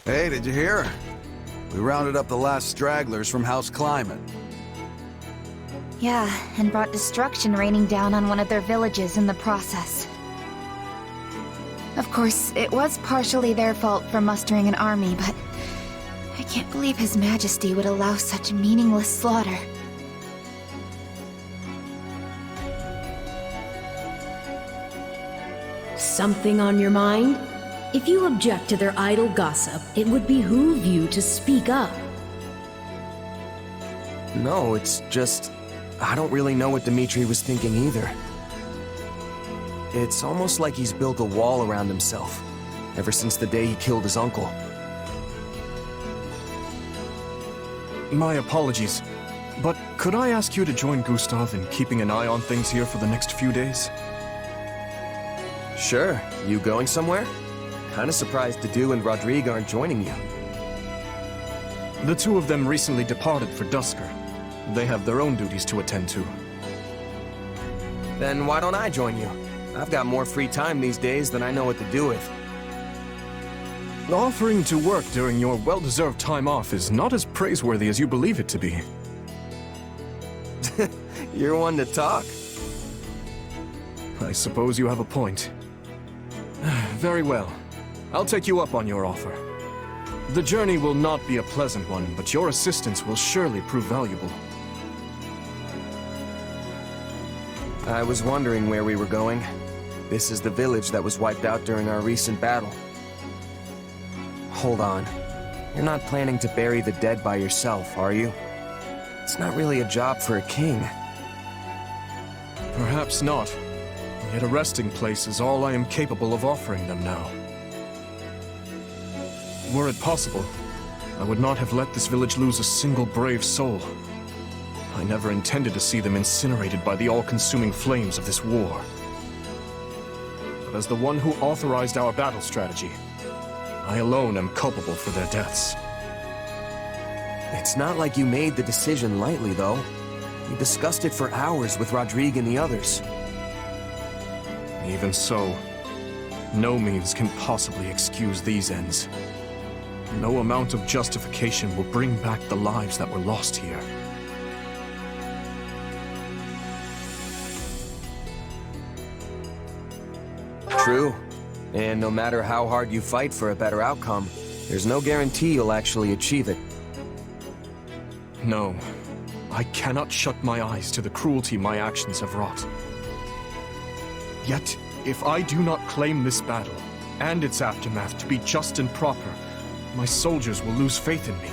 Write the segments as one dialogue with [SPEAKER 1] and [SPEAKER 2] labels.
[SPEAKER 1] Hey, did you hear? We rounded up the last stragglers from House Climate.
[SPEAKER 2] Yeah, and brought destruction raining down on one of their villages in the process. Of course, it was partially their fault for mustering an army, but I can't believe His Majesty would allow such meaningless slaughter.
[SPEAKER 3] Something on your mind? If you object to their idle gossip, it would behoove you to speak up.
[SPEAKER 4] No, it's just... I don't really know what Dimitri was thinking either. It's almost like he's built a wall around himself, ever since the day he killed his uncle.
[SPEAKER 5] My apologies, but could I ask you to join Gustav in keeping an eye on things here for the next few days?
[SPEAKER 4] Sure. You going somewhere? Kinda surprised Dedu and Rodrigue aren't joining you.
[SPEAKER 5] The two of them recently departed for Dusker. They have their own duties to attend to.
[SPEAKER 4] Then why don't I join you? I've got more free time these days than I know what to do with.
[SPEAKER 5] Offering to work during your well-deserved time off is not as praiseworthy as you believe it to be.
[SPEAKER 4] You're one to talk.
[SPEAKER 5] I suppose you have a point. Very well. I'll take you up on your offer. The journey will not be a pleasant one, but your assistance will surely prove valuable.
[SPEAKER 4] I was wondering where we were going. This is the village that was wiped out during our recent battle. Hold on. You're not planning to bury the dead by yourself, are you? It's not really a job for a king.
[SPEAKER 5] Perhaps not. Yet a resting place is all I am capable of offering them now. Were it possible, I would not have let this village lose a single brave soul. I never intended to see them incinerated by the all-consuming flames of this war. But as the one who authorized our battle strategy, I alone am culpable for their deaths.
[SPEAKER 4] It's not like you made the decision lightly, though. You discussed it for hours with Rodrigue and the others.
[SPEAKER 5] Even so, no means can possibly excuse these ends. No amount of justification will bring back the lives that were lost here.
[SPEAKER 4] True. And no matter how hard you fight for a better outcome, there's no guarantee you'll actually achieve it.
[SPEAKER 5] No, I cannot shut my eyes to the cruelty my actions have wrought. Yet, if I do not claim this battle, and its aftermath, to be just and proper, my soldiers will lose faith in me.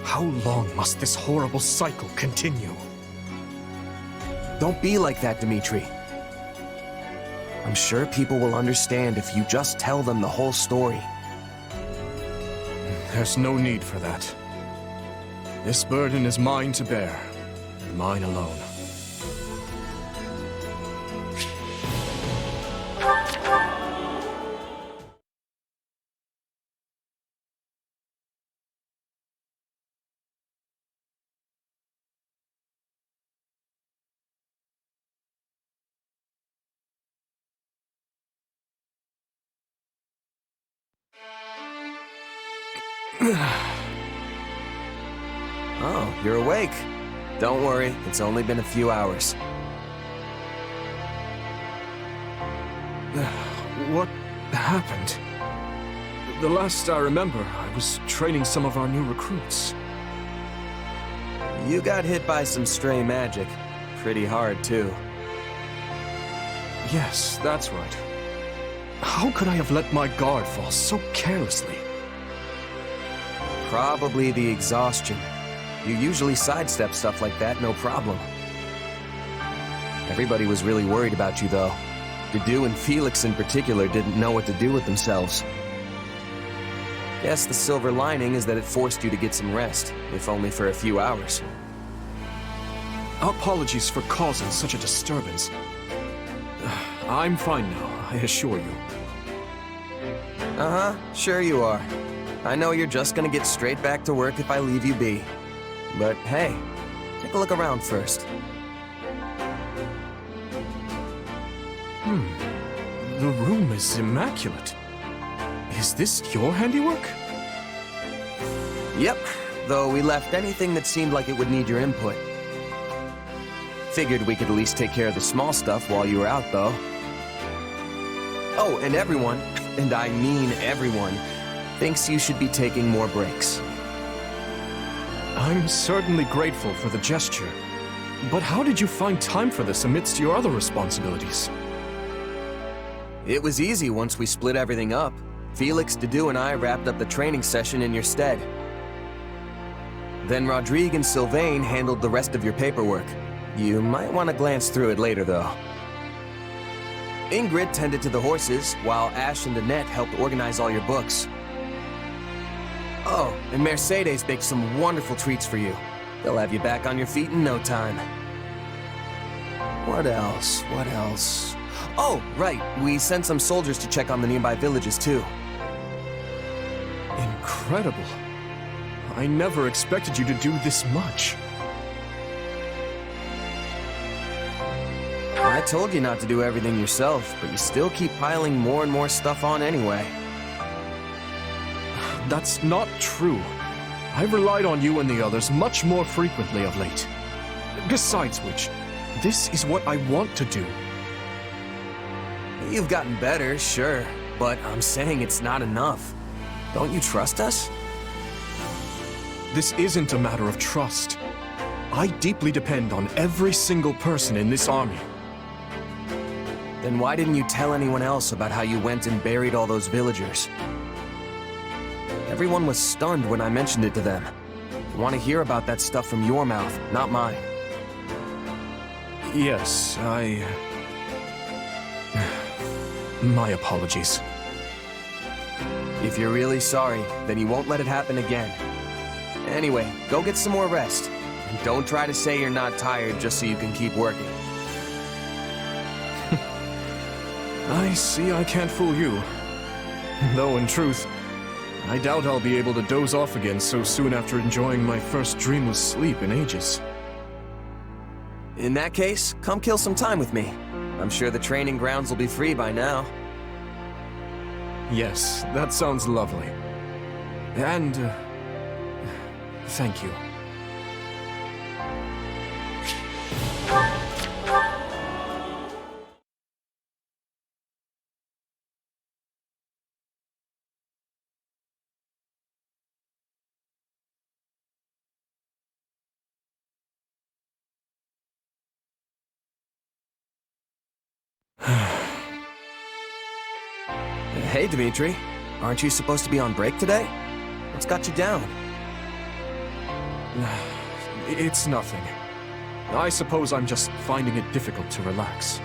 [SPEAKER 5] How long must this horrible cycle continue?
[SPEAKER 4] Don't be like that, Dimitri. I'm sure people will understand if you just tell them the whole story.
[SPEAKER 5] There's no need for that. This burden is mine to bear, and mine alone.
[SPEAKER 4] Oh, you're awake. Don't worry, it's only been a few hours.
[SPEAKER 5] What happened? The last I remember, I was training some of our new recruits.
[SPEAKER 4] You got hit by some stray magic. Pretty hard, too.
[SPEAKER 5] Yes, that's right. How could I have let my guard fall so carelessly?
[SPEAKER 4] Probably the exhaustion. You usually sidestep stuff like that, no problem. Everybody was really worried about you, though. Dedu and Felix in particular didn't know what to do with themselves. Guess the silver lining is that it forced you to get some rest, if only for a few hours.
[SPEAKER 5] Apologies for causing such a disturbance. I'm fine now, I assure you.
[SPEAKER 4] Uh-huh, sure you are. I know you're just gonna get straight back to work if I leave you be. But hey, take a look around first.
[SPEAKER 5] The room is immaculate. Is this your handiwork?
[SPEAKER 4] Yep, though we left anything that seemed like it would need your input. Figured we could at least take care of the small stuff while you were out, though. Oh, and everyone, and I mean everyone, thinks you should be taking more breaks.
[SPEAKER 5] I'm certainly grateful for the gesture. But how did you find time for this amidst your other responsibilities?
[SPEAKER 4] It was easy once we split everything up. Felix, Didu, and I wrapped up the training session in your stead. Then Rodrigue and Sylvain handled the rest of your paperwork. You might want to glance through it later, though. Ingrid tended to the horses, while Ash and Annette helped organize all your books. Oh, and Mercedes baked some wonderful treats for you. They'll have you back on your feet in no time. What else? What else? Oh, right. We sent some soldiers to check on the nearby villages, too.
[SPEAKER 5] Incredible. I never expected you to do this much.
[SPEAKER 4] I told you not to do everything yourself, but you still keep piling more and more stuff on anyway.
[SPEAKER 5] That's not true. I've relied on you and the others much more frequently of late. Besides which, this is what I want to do.
[SPEAKER 4] You've gotten better, sure, but I'm saying it's not enough. Don't you trust us?
[SPEAKER 5] This isn't a matter of trust. I deeply depend on every single person in this army.
[SPEAKER 4] Then why didn't you tell anyone else about how you went and buried all those villagers? Everyone was stunned when I mentioned it to them. I want to hear about that stuff from your mouth, not mine.
[SPEAKER 5] Yes, My apologies.
[SPEAKER 4] If you're really sorry, then you won't let it happen again. Anyway, go get some more rest. And don't try to say you're not tired just so you can keep working.
[SPEAKER 5] I see I can't fool you. Though in truth, I doubt I'll be able to doze off again so soon after enjoying my first dreamless sleep in ages.
[SPEAKER 4] In that case, come kill some time with me. I'm sure the training grounds will be free by now.
[SPEAKER 5] Yes, that sounds lovely. And, thank you.
[SPEAKER 4] Hey, Dimitri. Aren't you supposed to be on break today? What's got you down?
[SPEAKER 5] It's nothing. I suppose I'm just finding it difficult to relax.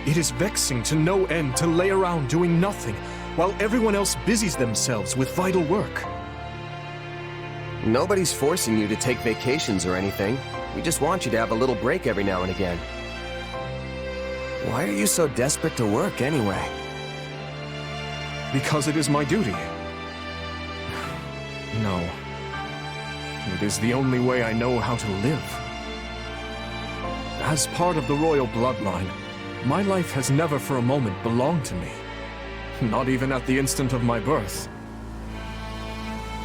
[SPEAKER 5] It is vexing to no end to lay around doing nothing, while everyone else busies themselves with vital work.
[SPEAKER 4] Nobody's forcing you to take vacations or anything. We just want you to have a little break every now and again. Why are you so desperate to work, anyway?
[SPEAKER 5] Because it is my duty. No. It is the only way I know how to live. As part of the royal bloodline, my life has never for a moment belonged to me. Not even at the instant of my birth.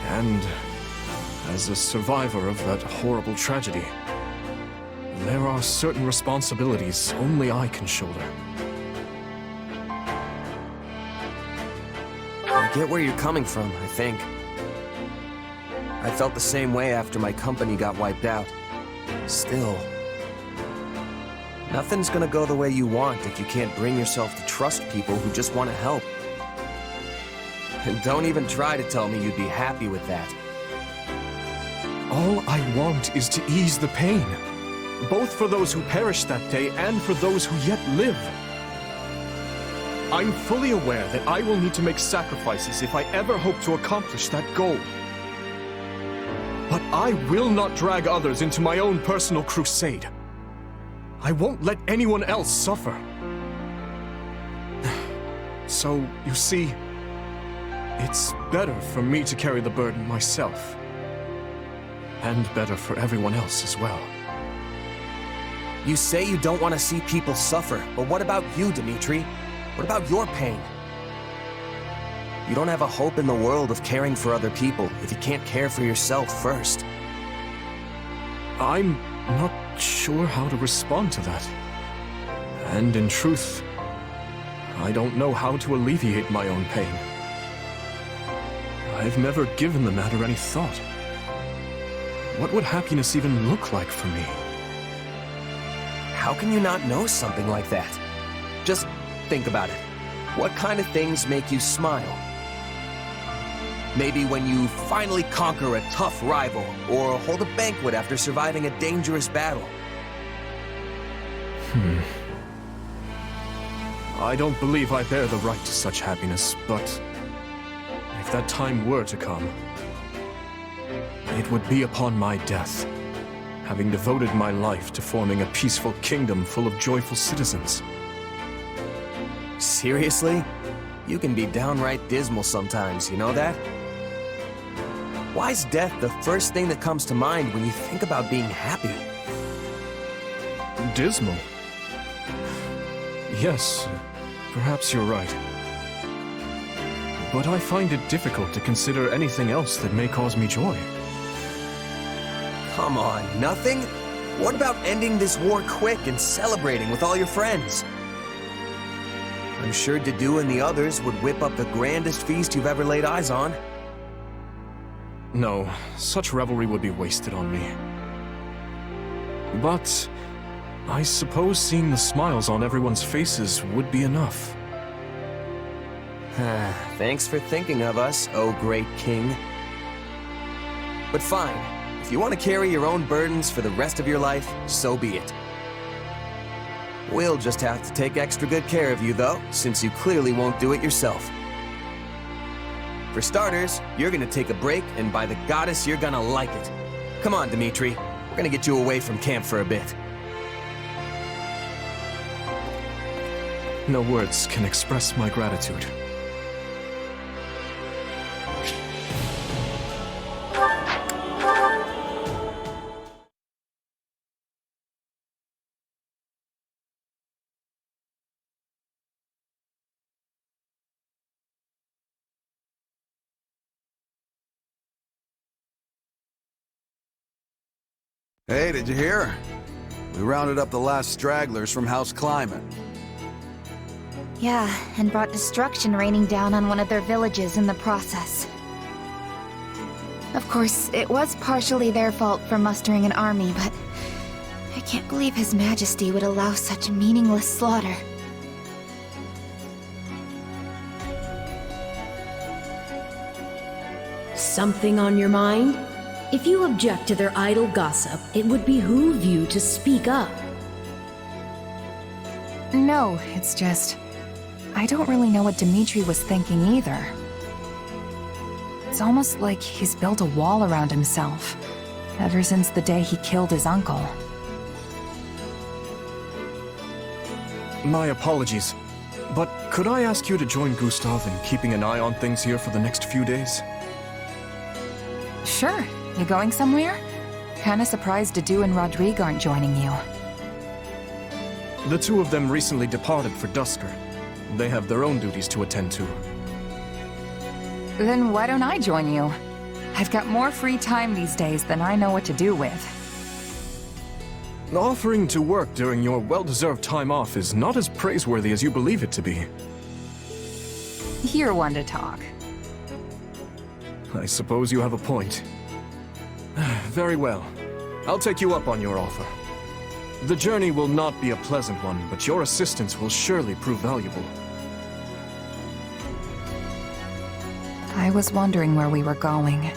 [SPEAKER 5] And as a survivor of that horrible tragedy, there are certain responsibilities only I can shoulder.
[SPEAKER 4] I get where you're coming from, I think. I felt the same way after my company got wiped out. Still, nothing's gonna go the way you want if you can't bring yourself to trust people who just want to help. And don't even try to tell me you'd be happy with that.
[SPEAKER 5] All I want is to ease the pain, both for those who perished that day and for those who yet live. I'm fully aware that I will need to make sacrifices if I ever hope to accomplish that goal. But I will not drag others into my own personal crusade. I won't let anyone else suffer. So, you see, it's better for me to carry the burden myself. And better for everyone else as well.
[SPEAKER 4] You say you don't want to see people suffer, but what about you, Dimitri? What about your pain? You don't have a hope in the world of caring for other people if you can't care for yourself first.
[SPEAKER 5] I'm not sure how to respond to that. And in truth, I don't know how to alleviate my own pain. I've never given the matter any thought. What would happiness even look like for me?
[SPEAKER 4] How can you not know something like that? Just think about it. What kind of things make you smile? Maybe when you finally conquer a tough rival, or hold a banquet after surviving a dangerous battle.
[SPEAKER 5] I don't believe I bear the right to such happiness, but if that time were to come, it would be upon my death, having devoted my life to forming a peaceful kingdom full of joyful citizens.
[SPEAKER 4] Seriously? You can be downright dismal sometimes, you know that? Why's death the first thing that comes to mind when you think about being happy?
[SPEAKER 5] Dismal? Yes, perhaps you're right. But I find it difficult to consider anything else that may cause me joy.
[SPEAKER 4] Come on, nothing? What about ending this war quick and celebrating with all your friends? I'm sure Didu and the others would whip up the grandest feast you've ever laid eyes on.
[SPEAKER 5] No, such revelry would be wasted on me. But I suppose seeing the smiles on everyone's faces would be enough.
[SPEAKER 4] Thanks for thinking of us, oh great king. But fine, if you want to carry your own burdens for the rest of your life, so be it. We'll just have to take extra good care of you, though, since you clearly won't do it yourself. For starters, you're gonna take a break, and by the goddess, you're gonna like it. Come on, Dimitri. We're gonna get you away from camp for a bit.
[SPEAKER 5] No words can express my gratitude.
[SPEAKER 1] Hey, did you hear? We rounded up the last stragglers from House Climate.
[SPEAKER 2] Yeah, and brought destruction raining down on one of their villages in the process. Of course, it was partially their fault for mustering an army, but I can't believe His Majesty would allow such meaningless slaughter.
[SPEAKER 3] Something on your mind? If you object to their idle gossip, it would behoove you to speak up.
[SPEAKER 6] No, it's just... I don't really know what Dimitri was thinking either. It's almost like he's built a wall around himself, ever since the day he killed his uncle.
[SPEAKER 5] My apologies, but could I ask you to join Gustav in keeping an eye on things here for the next few days?
[SPEAKER 6] Sure. You going somewhere? Kinda surprised Didu and Rodrigue aren't joining you.
[SPEAKER 5] The two of them recently departed for Dusker. They have their own duties to attend to.
[SPEAKER 6] Then why don't I join you? I've got more free time these days than I know what to do with.
[SPEAKER 5] Offering to work during your well-deserved time off is not as praiseworthy as you believe it to be.
[SPEAKER 6] You're one to talk.
[SPEAKER 5] I suppose you have a point. Very well. I'll take you up on your offer. The journey will not be a pleasant one, but your assistance will surely prove valuable.
[SPEAKER 6] I was wondering where we were going.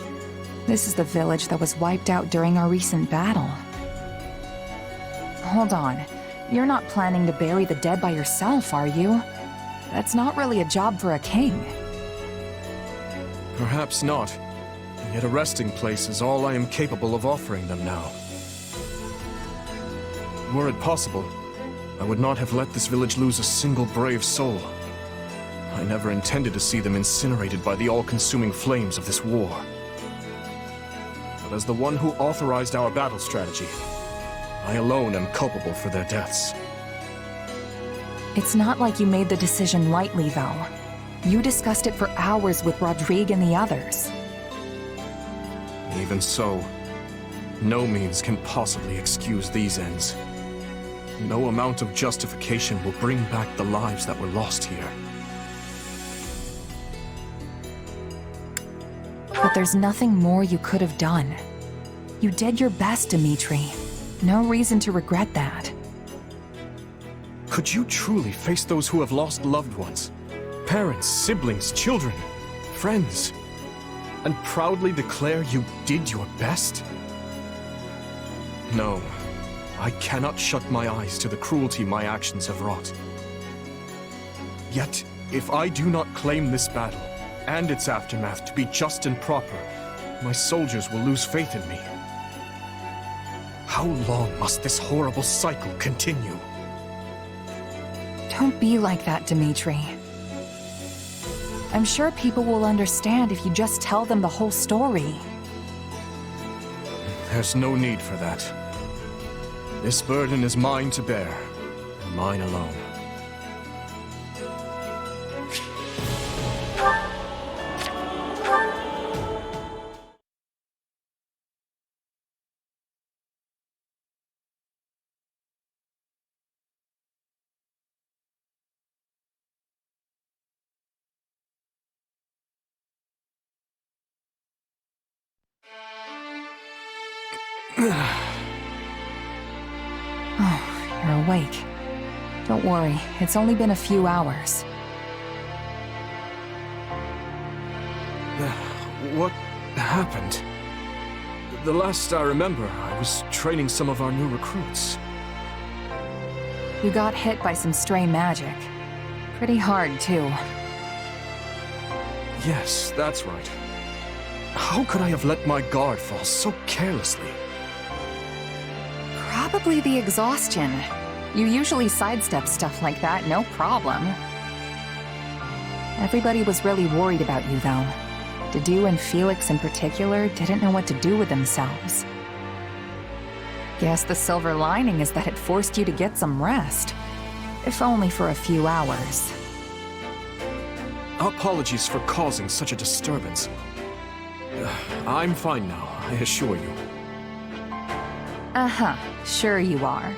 [SPEAKER 6] This is the village that was wiped out during our recent battle. Hold on. You're not planning to bury the dead by yourself, are you? That's not really a job for a king.
[SPEAKER 5] Perhaps not. Yet a resting place is all I am capable of offering them now. Were it possible, I would not have let this village lose a single brave soul. I never intended to see them incinerated by the all-consuming flames of this war. But as the one who authorized our battle strategy, I alone am culpable for their deaths.
[SPEAKER 6] It's not like you made the decision lightly, though. You discussed it for hours with Rodrigue and the others.
[SPEAKER 5] Even so, no means can possibly excuse these ends. No amount of justification will bring back the lives that were lost here.
[SPEAKER 6] But there's nothing more you could have done. You did your best, Dimitri. No reason to regret that.
[SPEAKER 5] Could you truly face those who have lost loved ones? Parents, siblings, children, friends, and proudly declare you did your best? No, I cannot shut my eyes to the cruelty my actions have wrought. Yet, if I do not claim this battle, and its aftermath to be just and proper, my soldiers will lose faith in me. How long must this horrible cycle continue?
[SPEAKER 6] Don't be like that, Dimitri. I'm sure people will understand if you just tell them the whole story.
[SPEAKER 5] There's no need for that. This burden is mine to bear, and mine alone.
[SPEAKER 6] Oh, you're awake. Don't worry, it's only been a few hours.
[SPEAKER 5] What happened? The last I remember, I was training some of our new recruits.
[SPEAKER 6] You got hit by some stray magic. Pretty hard, too.
[SPEAKER 5] Yes, that's right. How could I have let my guard fall so carelessly?
[SPEAKER 6] Probably the exhaustion. You usually sidestep stuff like that, no problem. Everybody was really worried about you, though. Dedu and Felix in particular didn't know what to do with themselves. Guess the silver lining is that it forced you to get some rest. If only for a few hours.
[SPEAKER 5] Apologies for causing such a disturbance. I'm fine now, I assure you.
[SPEAKER 6] Uh-huh, sure you are.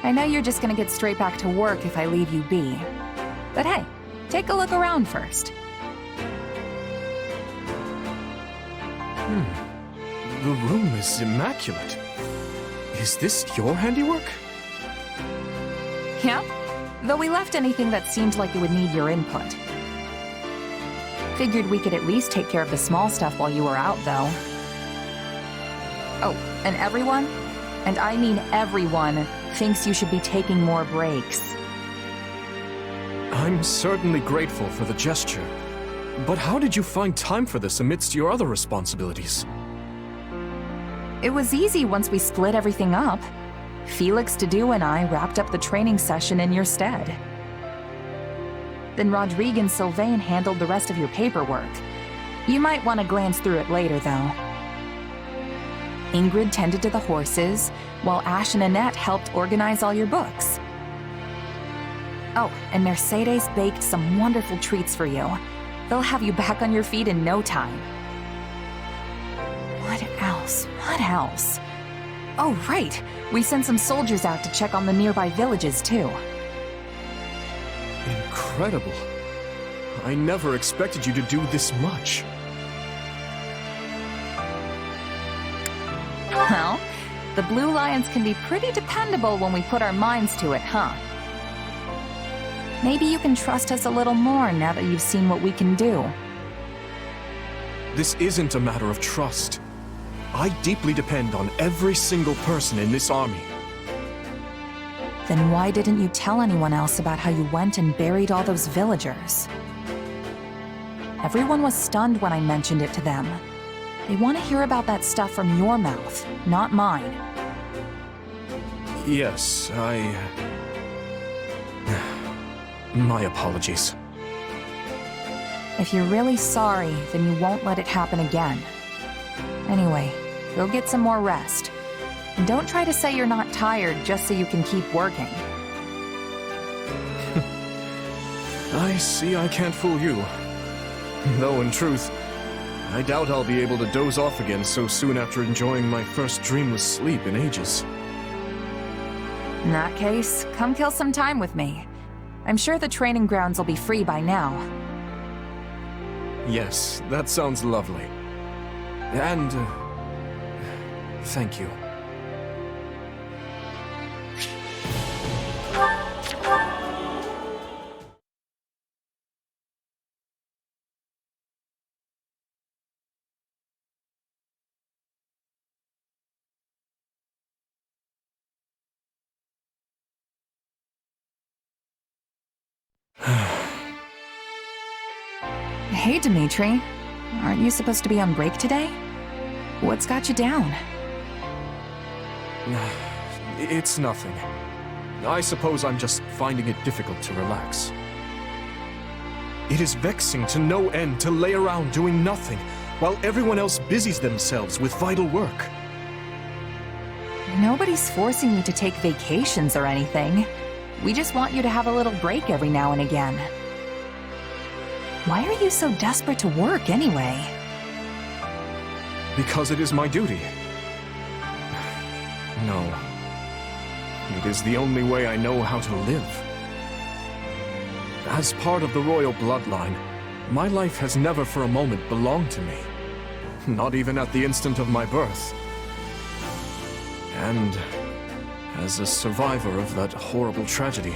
[SPEAKER 6] I know you're just gonna get straight back to work if I leave you be. But hey, take a look around first.
[SPEAKER 5] The room is immaculate. Is this your handiwork?
[SPEAKER 6] Yep, though we left anything that seemed like it would need your input. Figured we could at least take care of the small stuff while you were out, though. Oh, and everyone, and I mean everyone, thinks you should be taking more breaks.
[SPEAKER 5] I'm certainly grateful for the gesture. But how did you find time for this amidst your other responsibilities?
[SPEAKER 6] It was easy once we split everything up. Felix, Dedu, and I wrapped up the training session in your stead. Then Rodrigue and Sylvain handled the rest of your paperwork. You might want to glance through it later, though. Ingrid tended to the horses, while Ash and Annette helped organize all your books. Oh, and Mercedes baked some wonderful treats for you. They'll have you back on your feet in no time. What else? What else? Oh, right! We sent some soldiers out to check on the nearby villages, too.
[SPEAKER 5] Incredible. I never expected you to do this much.
[SPEAKER 6] Well, the Blue Lions can be pretty dependable when we put our minds to it, huh? Maybe you can trust us a little more now that you've seen what we can do.
[SPEAKER 5] This isn't a matter of trust. I deeply depend on every single person in this army.
[SPEAKER 6] Then why didn't you tell anyone else about how you went and buried all those villagers? Everyone was stunned when I mentioned it to them. They want to hear about that stuff from your mouth, not mine.
[SPEAKER 5] Yes, My apologies.
[SPEAKER 6] If you're really sorry, then you won't let it happen again. Anyway, go get some more rest. And don't try to say you're not tired just so you can keep working.
[SPEAKER 5] I see I can't fool you. Though, in truth, I doubt I'll be able to doze off again so soon after enjoying my first dreamless sleep in ages.
[SPEAKER 6] In that case, come kill some time with me. I'm sure the training grounds will be free by now.
[SPEAKER 5] Yes, that sounds lovely. And, thank you.
[SPEAKER 6] Hey, Dimitri. Aren't you supposed to be on break today? What's got you down?
[SPEAKER 5] It's nothing. I suppose I'm just finding it difficult to relax. It is vexing to no end to lay around doing nothing, while everyone else busies themselves with vital work.
[SPEAKER 6] Nobody's forcing you to take vacations or anything. We just want you to have a little break every now and again. Why are you so desperate to work anyway?
[SPEAKER 5] Because it is my duty. No. It is the only way I know how to live. As part of the royal bloodline, my life has never for a moment belonged to me. Not even at the instant of my birth. And as a survivor of that horrible tragedy,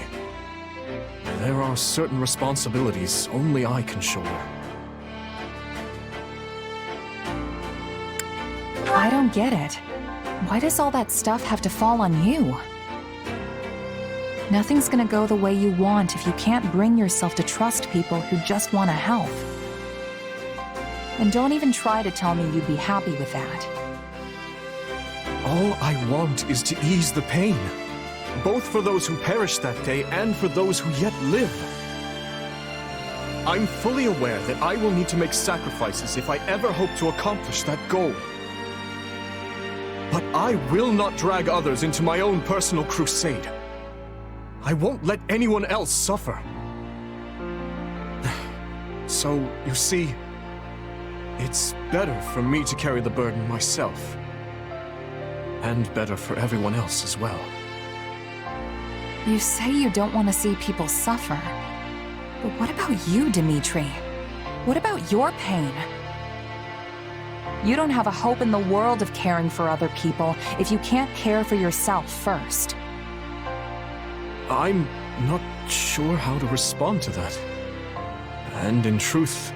[SPEAKER 5] there are certain responsibilities only I can shoulder.
[SPEAKER 6] I don't get it. Why does all that stuff have to fall on you? Nothing's gonna go the way you want if you can't bring yourself to trust people who just want to help. And don't even try to tell me you'd be happy with that.
[SPEAKER 5] All I want is to ease the pain, both for those who perished that day and for those who yet live. I'm fully aware that I will need to make sacrifices if I ever hope to accomplish that goal. But I will not drag others into my own personal crusade. I won't let anyone else suffer. So, you see, it's better for me to carry the burden myself. And better for everyone else as well.
[SPEAKER 6] You say you don't want to see people suffer. But what about you, Dimitri? What about your pain? You don't have a hope in the world of caring for other people if you can't care for yourself first.
[SPEAKER 5] I'm not sure how to respond to that. And in truth,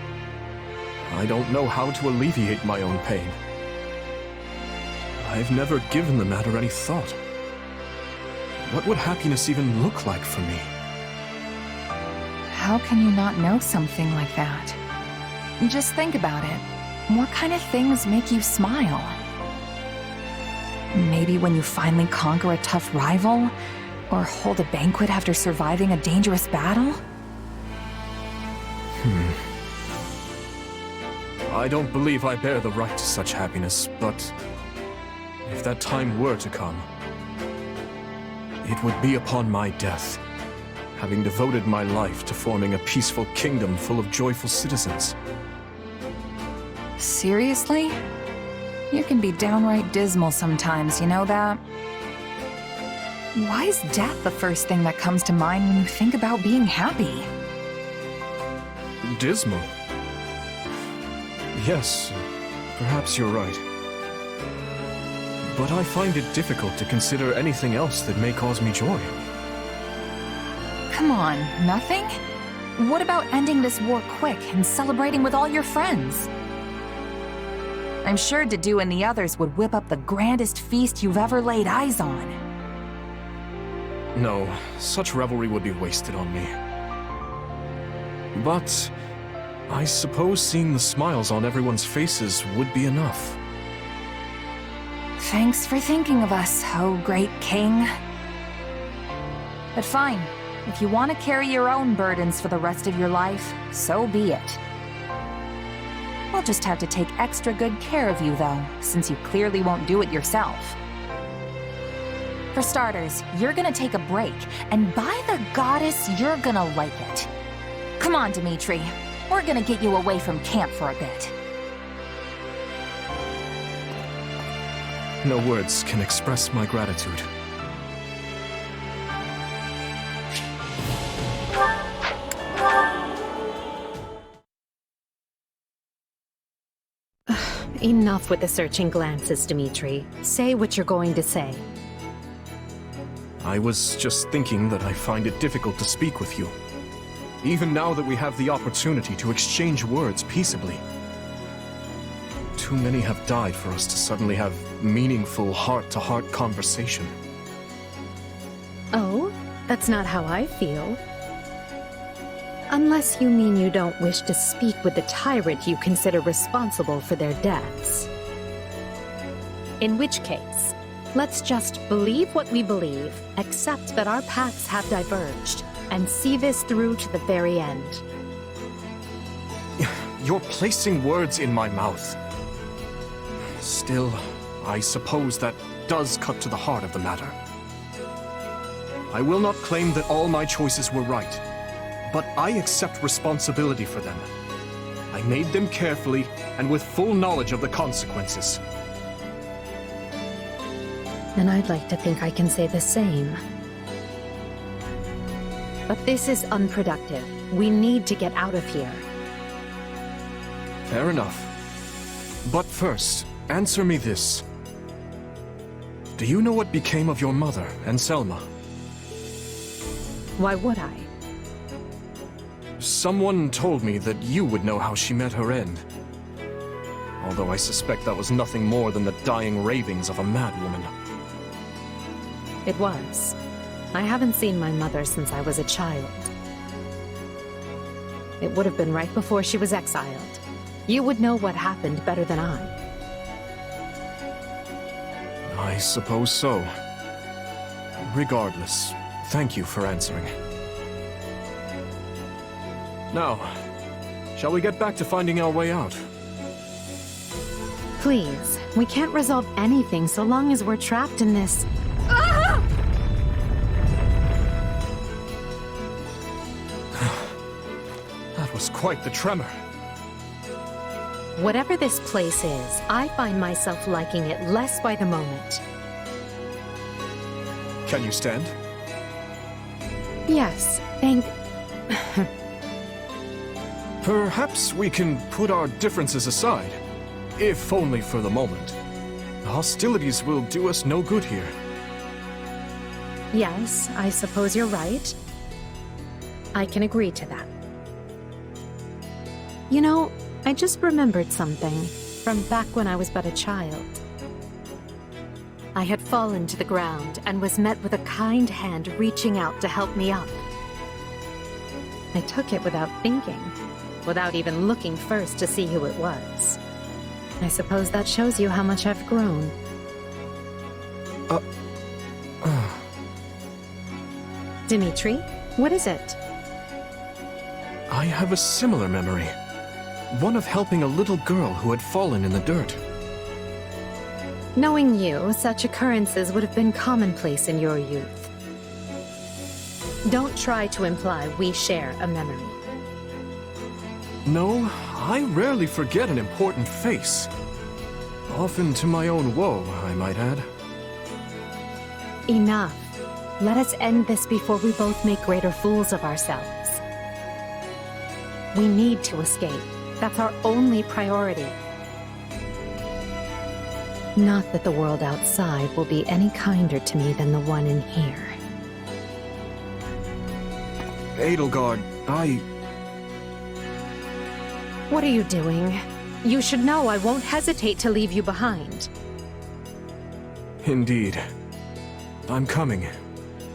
[SPEAKER 5] I don't know how to alleviate my own pain. I've never given the matter any thought. What would happiness even look like for me?
[SPEAKER 6] How can you not know something like that? Just think about it. What kind of things make you smile? Maybe when you finally conquer a tough rival? Or hold a banquet after surviving a dangerous battle?
[SPEAKER 5] I don't believe I bear the right to such happiness, but if that time were to come, it would be upon my death, having devoted my life to forming a peaceful kingdom full of joyful citizens.
[SPEAKER 6] Seriously? You can be downright dismal sometimes, you know that? Why is death the first thing that comes to mind when you think about being happy?
[SPEAKER 5] Dismal? Yes, perhaps you're right. But I find it difficult to consider anything else that may cause me joy.
[SPEAKER 6] Come on, nothing? What about ending this war quick and celebrating with all your friends? I'm sure Dedu and the others would whip up the grandest feast you've ever laid eyes on.
[SPEAKER 5] No, such revelry would be wasted on me. But I suppose seeing the smiles on everyone's faces would be enough.
[SPEAKER 6] Thanks for thinking of us, oh great king. But fine, if you want to carry your own burdens for the rest of your life, so be it. We'll just have to take extra good care of you, though, since you clearly won't do it yourself. For starters, you're gonna take a break, and by the goddess, you're gonna like it.
[SPEAKER 7] Come on, Dimitri. We're gonna get you away from camp for a bit.
[SPEAKER 5] No words can express my gratitude.
[SPEAKER 3] Enough with the searching glances, Dimitri. Say what you're going to say.
[SPEAKER 5] I was just thinking that I find it difficult to speak with you. Even now that we have the opportunity to exchange words peaceably. Too many have died for us to suddenly have meaningful heart-to-heart conversation.
[SPEAKER 3] Oh, that's not how I feel. Unless you mean you don't wish to speak with the tyrant you consider responsible for their deaths. In which case, let's just believe what we believe, accept that our paths have diverged, and see this through to the very end.
[SPEAKER 5] You're placing words in my mouth. Still, I suppose that does cut to the heart of the matter. I will not claim that all my choices were right, but I accept responsibility for them. I made them carefully and with full knowledge of the consequences.
[SPEAKER 3] And I'd like to think I can say the same. But this is unproductive. We need to get out of here.
[SPEAKER 5] Fair enough. But first, answer me this. Do you know what became of your mother and Selma?
[SPEAKER 3] Why would I?
[SPEAKER 5] Someone told me that you would know how she met her end. Although I suspect that was nothing more than the dying ravings of a madwoman.
[SPEAKER 3] It was. I haven't seen my mother since I was a child. It would have been right before she was exiled. You would know what happened better than I.
[SPEAKER 5] I suppose so. Regardless, thank you for answering. Now, shall we get back to finding our way out?
[SPEAKER 3] Please, we can't resolve anything so long as we're trapped in this.
[SPEAKER 5] That was quite the tremor.
[SPEAKER 3] Whatever this place is, I find myself liking it less by the moment.
[SPEAKER 5] Can you stand?
[SPEAKER 3] Yes, thank...
[SPEAKER 5] Perhaps we can put our differences aside, if only for the moment. Hostilities will do us no good here.
[SPEAKER 3] Yes, I suppose you're right. I can agree to that. You know, I just remembered something from back when I was but a child. I had fallen to the ground and was met with a kind hand reaching out to help me up. I took it without thinking, without even looking first to see who it was. I suppose that shows you how much I've grown. Dimitri, what is it?
[SPEAKER 5] I have a similar memory. One of helping a little girl who had fallen in the dirt.
[SPEAKER 3] Knowing you, such occurrences would have been commonplace in your youth. Don't try to imply we share a memory.
[SPEAKER 5] No, I rarely forget an important face. Often to my own woe, I might add.
[SPEAKER 3] Enough. Let us end this before we both make greater fools of ourselves. We need to escape. That's our only priority. Not that the world outside will be any kinder to me than the one in here.
[SPEAKER 5] Edelgard,
[SPEAKER 3] What are you doing? You should know I won't hesitate to leave you behind.
[SPEAKER 5] Indeed. I'm coming,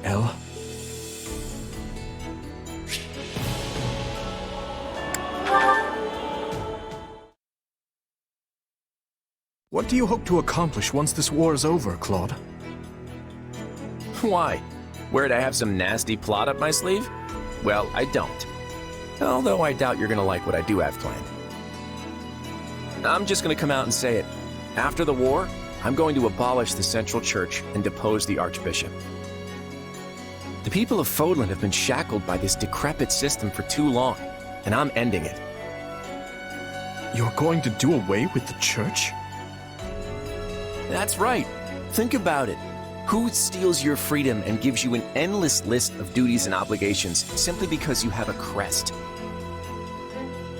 [SPEAKER 5] Elle. What do you hope to accomplish once this war is over, Claude?
[SPEAKER 4] Why? Worried I have some nasty plot up my sleeve? Well, I don't. Although I doubt you're gonna like what I do have planned. I'm just gonna come out and say it. After the war, I'm going to abolish the Central Church and depose the Archbishop. The people of Fodlan have been shackled by this decrepit system for too long. and I'm ending it.
[SPEAKER 5] You're going to do away with the church?
[SPEAKER 4] That's right. Think about it. Who steals your freedom and gives you an endless list of duties and obligations simply because you have a crest?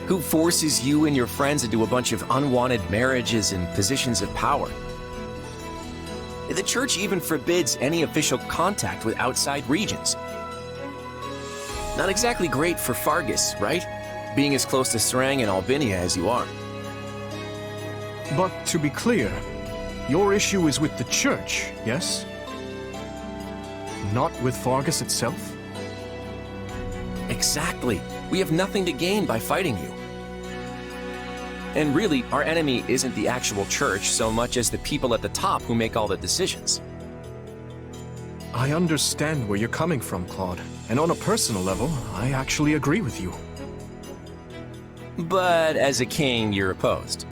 [SPEAKER 4] Who forces you and your friends into a bunch of unwanted marriages and positions of power? The church even forbids any official contact with outside regions. Not exactly great for Fargus, right? Being as close to Serang and Albinia as you are.
[SPEAKER 5] But to be clear, your issue is with the church, yes? Not with Fargus itself?
[SPEAKER 4] Exactly. We have nothing to gain by fighting you. And really, our enemy isn't the actual church so much as the people at the top who make all the decisions.
[SPEAKER 5] I understand where you're coming from, Claude. And on a personal level, I actually agree with you.
[SPEAKER 4] But as a king, you're opposed.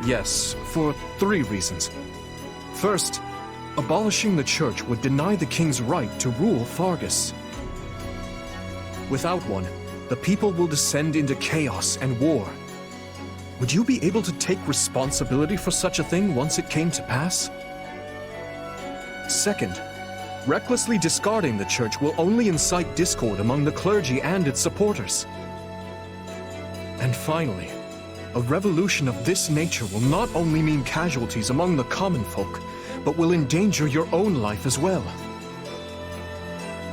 [SPEAKER 5] Yes, for 3 reasons. First, abolishing the church would deny the king's right to rule Fargus. Without one, the people will descend into chaos and war. Would you be able to take responsibility for such a thing once it came to pass? Second, recklessly discarding the church will only incite discord among the clergy and its supporters. And finally, a revolution of this nature will not only mean casualties among the common folk, but will endanger your own life as well.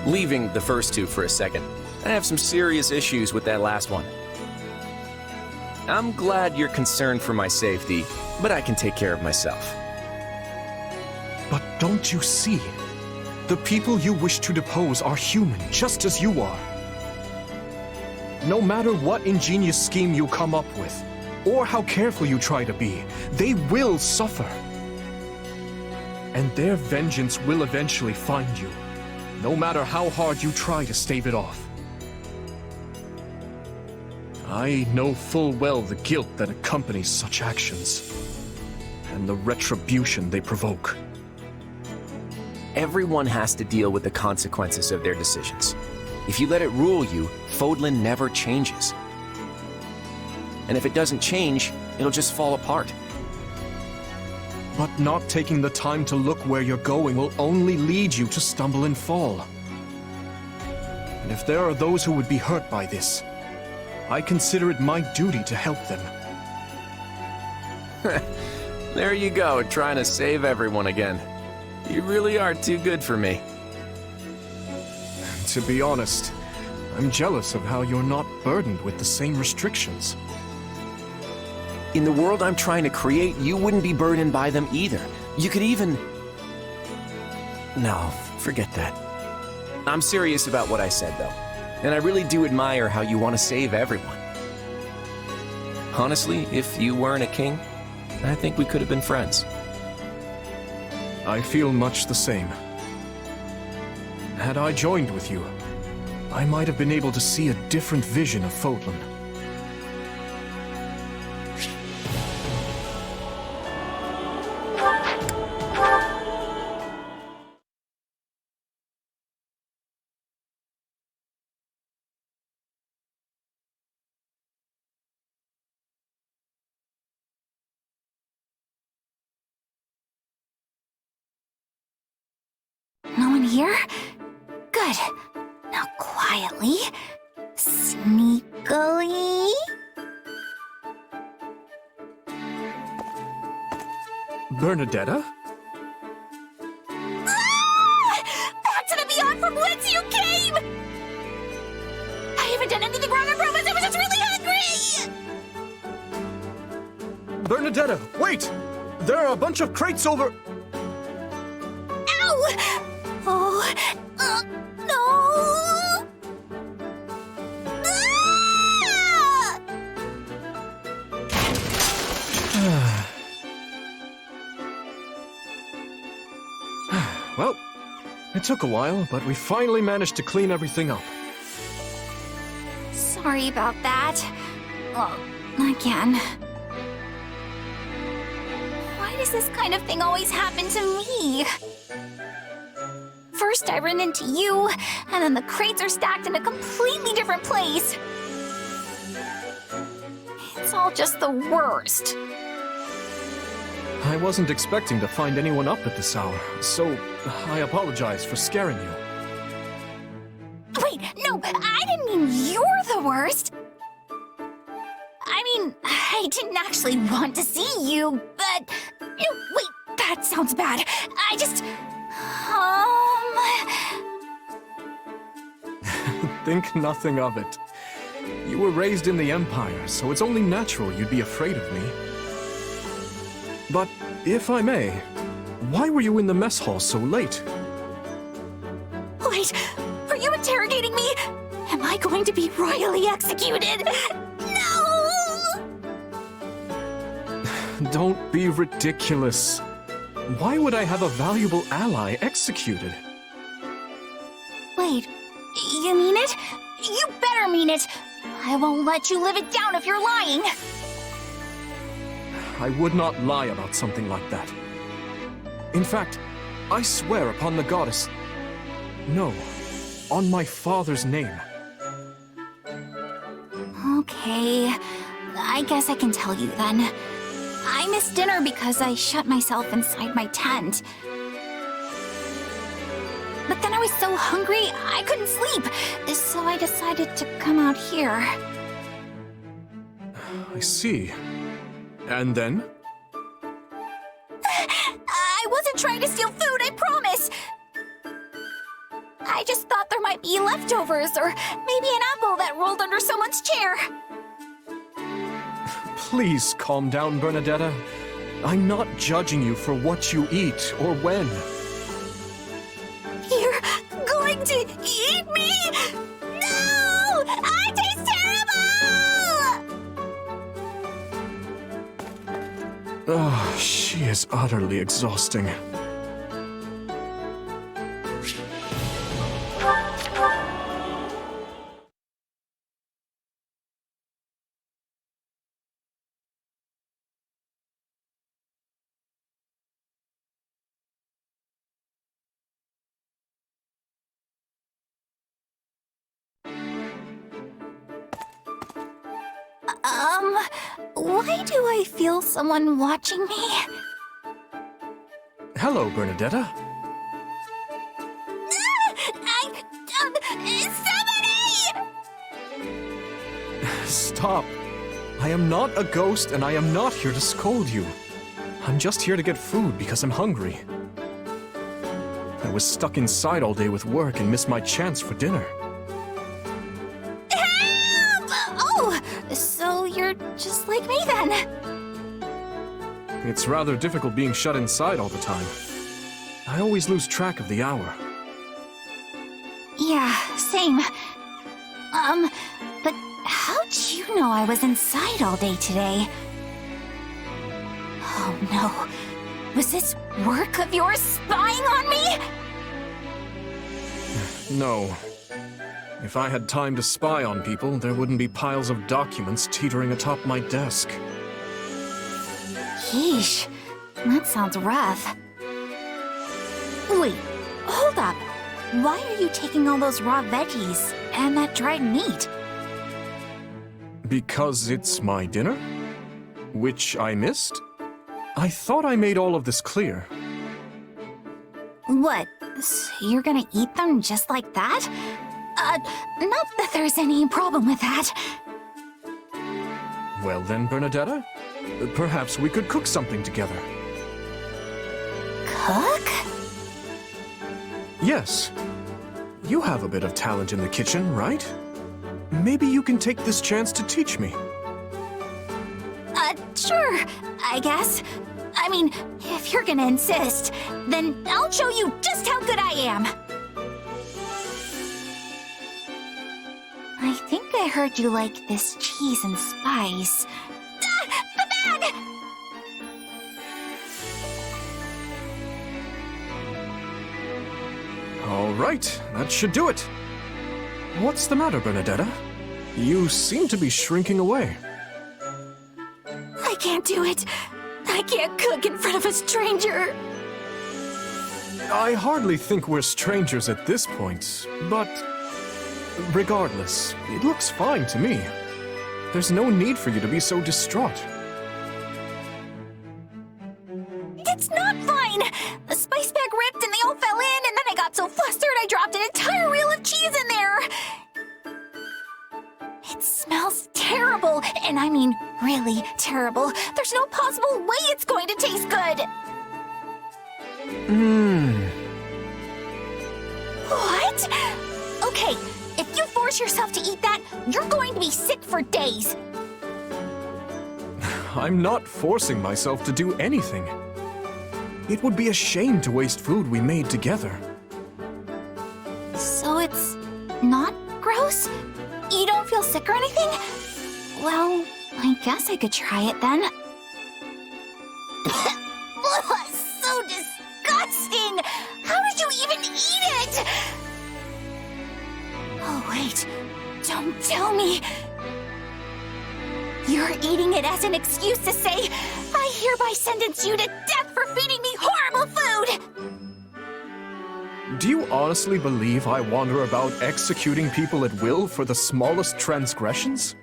[SPEAKER 4] Leaving the first 2 for a second, I have some serious issues with that last one. I'm glad you're concerned for my safety, but I can take care of myself.
[SPEAKER 5] But don't you see? The people you wish to depose are human, just as you are. No matter what ingenious scheme you come up with, or how careful you try to be, they will suffer. And their vengeance will eventually find you, no matter how hard you try to stave it off. I know full well the guilt that accompanies such actions, and the retribution they provoke.
[SPEAKER 4] Everyone has to deal with the consequences of their decisions. If you let it rule you, Fodlan never changes. And if it doesn't change, it'll just fall apart.
[SPEAKER 5] But not taking the time to look where you're going will only lead you to stumble and fall. And if there are those who would be hurt by this, I consider it my duty to help them.
[SPEAKER 4] There you go, trying to save everyone again. You really are too good for me.
[SPEAKER 5] To be honest, I'm jealous of how you're not burdened with the same restrictions.
[SPEAKER 4] In the world I'm trying to create, you wouldn't be burdened by them either. You could even... No, forget that. I'm serious about what I said, though. And I really do admire how you want to save everyone. Honestly, if you weren't a king, I think we could have been friends.
[SPEAKER 5] I feel much the same. Had I joined with you, I might have been able to see a different vision of Fodlan.
[SPEAKER 2] No one here? Good. Now quietly, sneakily...
[SPEAKER 5] Bernadetta?
[SPEAKER 7] Back to the beyond from whence you came! I haven't done anything wrong, I promise. I was just really hungry!
[SPEAKER 5] Bernadetta, wait! There are a bunch of crates over...
[SPEAKER 7] Ow! Oh, no!
[SPEAKER 5] Well, it took a while, but we finally managed to clean everything up.
[SPEAKER 2] Sorry about that. Again. Why does this kind of thing always happen to me?
[SPEAKER 7] first I ran into you, and then the crates are stacked in a completely different place. It's all just the worst.
[SPEAKER 5] I wasn't expecting to find anyone up at this hour, so I apologize for scaring you.
[SPEAKER 7] Wait, no, I didn't mean you're the worst. I mean, I didn't actually want to see you, but... No, wait, that sounds bad. I just...
[SPEAKER 5] Think nothing of it. You were raised in the Empire, so it's only natural you'd be afraid of me. But, if I may, why were you in the mess hall so late?
[SPEAKER 7] Wait, are you interrogating me? Am I going to be royally executed? No!
[SPEAKER 5] Don't be ridiculous. Why would I have a valuable ally executed?
[SPEAKER 7] Wait, you mean it? You better mean it! I won't let you live it down if you're lying!
[SPEAKER 5] I would not lie about something like that. In fact, I swear upon the goddess... No, on my father's name.
[SPEAKER 7] Okay, I guess I can tell you then. I missed dinner because I shut myself inside my tent. But then I was so hungry, I couldn't sleep, so I decided to come out here.
[SPEAKER 5] I see. And then?
[SPEAKER 7] I wasn't trying to steal food, I promise! I just thought there might be leftovers, or maybe an apple that rolled under someone's chair.
[SPEAKER 5] Please calm down, Bernadetta. I'm not judging you for what you eat or when.
[SPEAKER 7] You're going to eat me? No! I taste terrible!
[SPEAKER 5] Oh, she is utterly exhausting.
[SPEAKER 7] Why do I feel someone watching me?
[SPEAKER 5] Hello, Bernadetta.
[SPEAKER 7] Somebody!
[SPEAKER 5] Stop. I am not a ghost, and I am not here to scold you. I'm just here to get food because I'm hungry. I was stuck inside all day with work and missed my chance for dinner.
[SPEAKER 7] Help! Oh, so you're just like me then.
[SPEAKER 5] It's rather difficult being shut inside all the time. I always lose track of the hour.
[SPEAKER 7] Yeah, same. But how'd you know I was inside all day today? Oh no. Was this work of yours spying on me?
[SPEAKER 5] No. If I had time to spy on people, there wouldn't be piles of documents teetering atop my desk.
[SPEAKER 7] Yeesh, that sounds rough. Wait, hold up. Why are you taking all those raw veggies and that dried meat?
[SPEAKER 5] Because it's my dinner? Which I missed? I thought I made all of this clear.
[SPEAKER 7] What? So you're gonna eat them just like that? Not that there's any problem with that.
[SPEAKER 5] Well then, Bernadetta, perhaps we could cook something together.
[SPEAKER 7] Cook?
[SPEAKER 5] Yes. You have a bit of talent in the kitchen, right? Maybe you can take this chance to teach me.
[SPEAKER 7] Sure, I guess. I mean, if you're gonna insist, then I'll show you just how good I am. I think I heard you like this cheese and spice. Ah, the bag!
[SPEAKER 5] All right, that should do it. What's the matter, Bernadetta? You seem to be shrinking away.
[SPEAKER 7] I can't do it. I can't cook in front of a stranger.
[SPEAKER 5] I hardly think we're strangers at this point, but regardless, it looks fine to me. There's no need for you to be so distraught.
[SPEAKER 7] It's not fine! The spice bag ripped and they all fell in, and then I got so flustered I dropped an entire reel of cheese in there! It smells terrible, and I mean really terrible. There's no possible way it's going to taste good! What? Okay, if you force yourself to eat that, you're going to be sick for days.
[SPEAKER 5] I'm not forcing myself to do anything. It would be a shame to waste food we made together.
[SPEAKER 7] So it's not gross? You don't feel sick or anything? Well, I guess I could try it then. So disgusting! How did you even eat it? Oh, wait. Don't tell me. You're eating it as an excuse to say, I hereby sentence you to death for feeding me horrible food!
[SPEAKER 5] Do you honestly believe I wander about executing people at will for the smallest transgressions?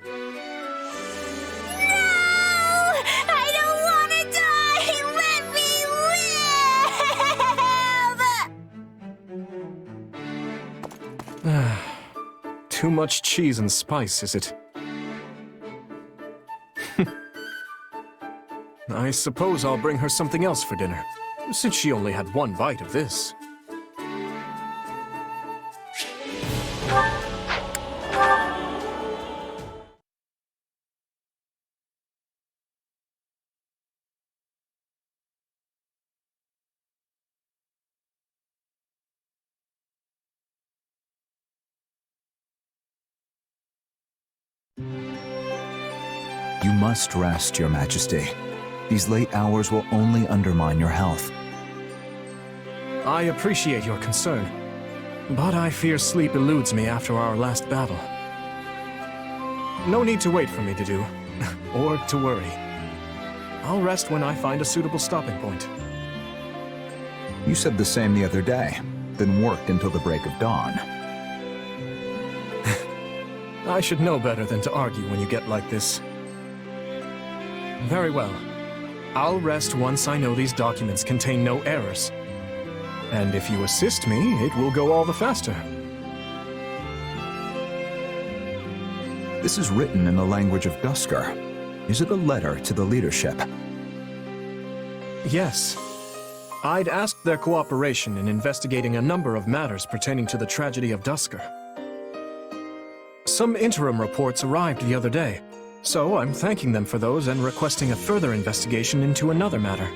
[SPEAKER 7] I don't want to die! Let me live!
[SPEAKER 5] Too much cheese and spice, is it? I suppose I'll bring her something else for dinner, since she only had one bite of this.
[SPEAKER 1] You must rest, Your Majesty. These late hours will only undermine your health.
[SPEAKER 5] I appreciate your concern, but I fear sleep eludes me after our last battle. No need to wait for me to do, or to worry. I'll rest when I find a suitable stopping point.
[SPEAKER 1] You said the same the other day, then worked until the break of dawn.
[SPEAKER 5] I should know better than to argue when you get like this. Very well. I'll rest once I know these documents contain no errors. And if you assist me, it will go all the faster.
[SPEAKER 1] This is written in the language of Duscar. Is it a letter to the leadership?
[SPEAKER 5] Yes. I'd asked their cooperation in investigating a number of matters pertaining to the tragedy of Duscar. Some interim reports arrived the other day, so I'm thanking them for those and requesting a further investigation into another matter.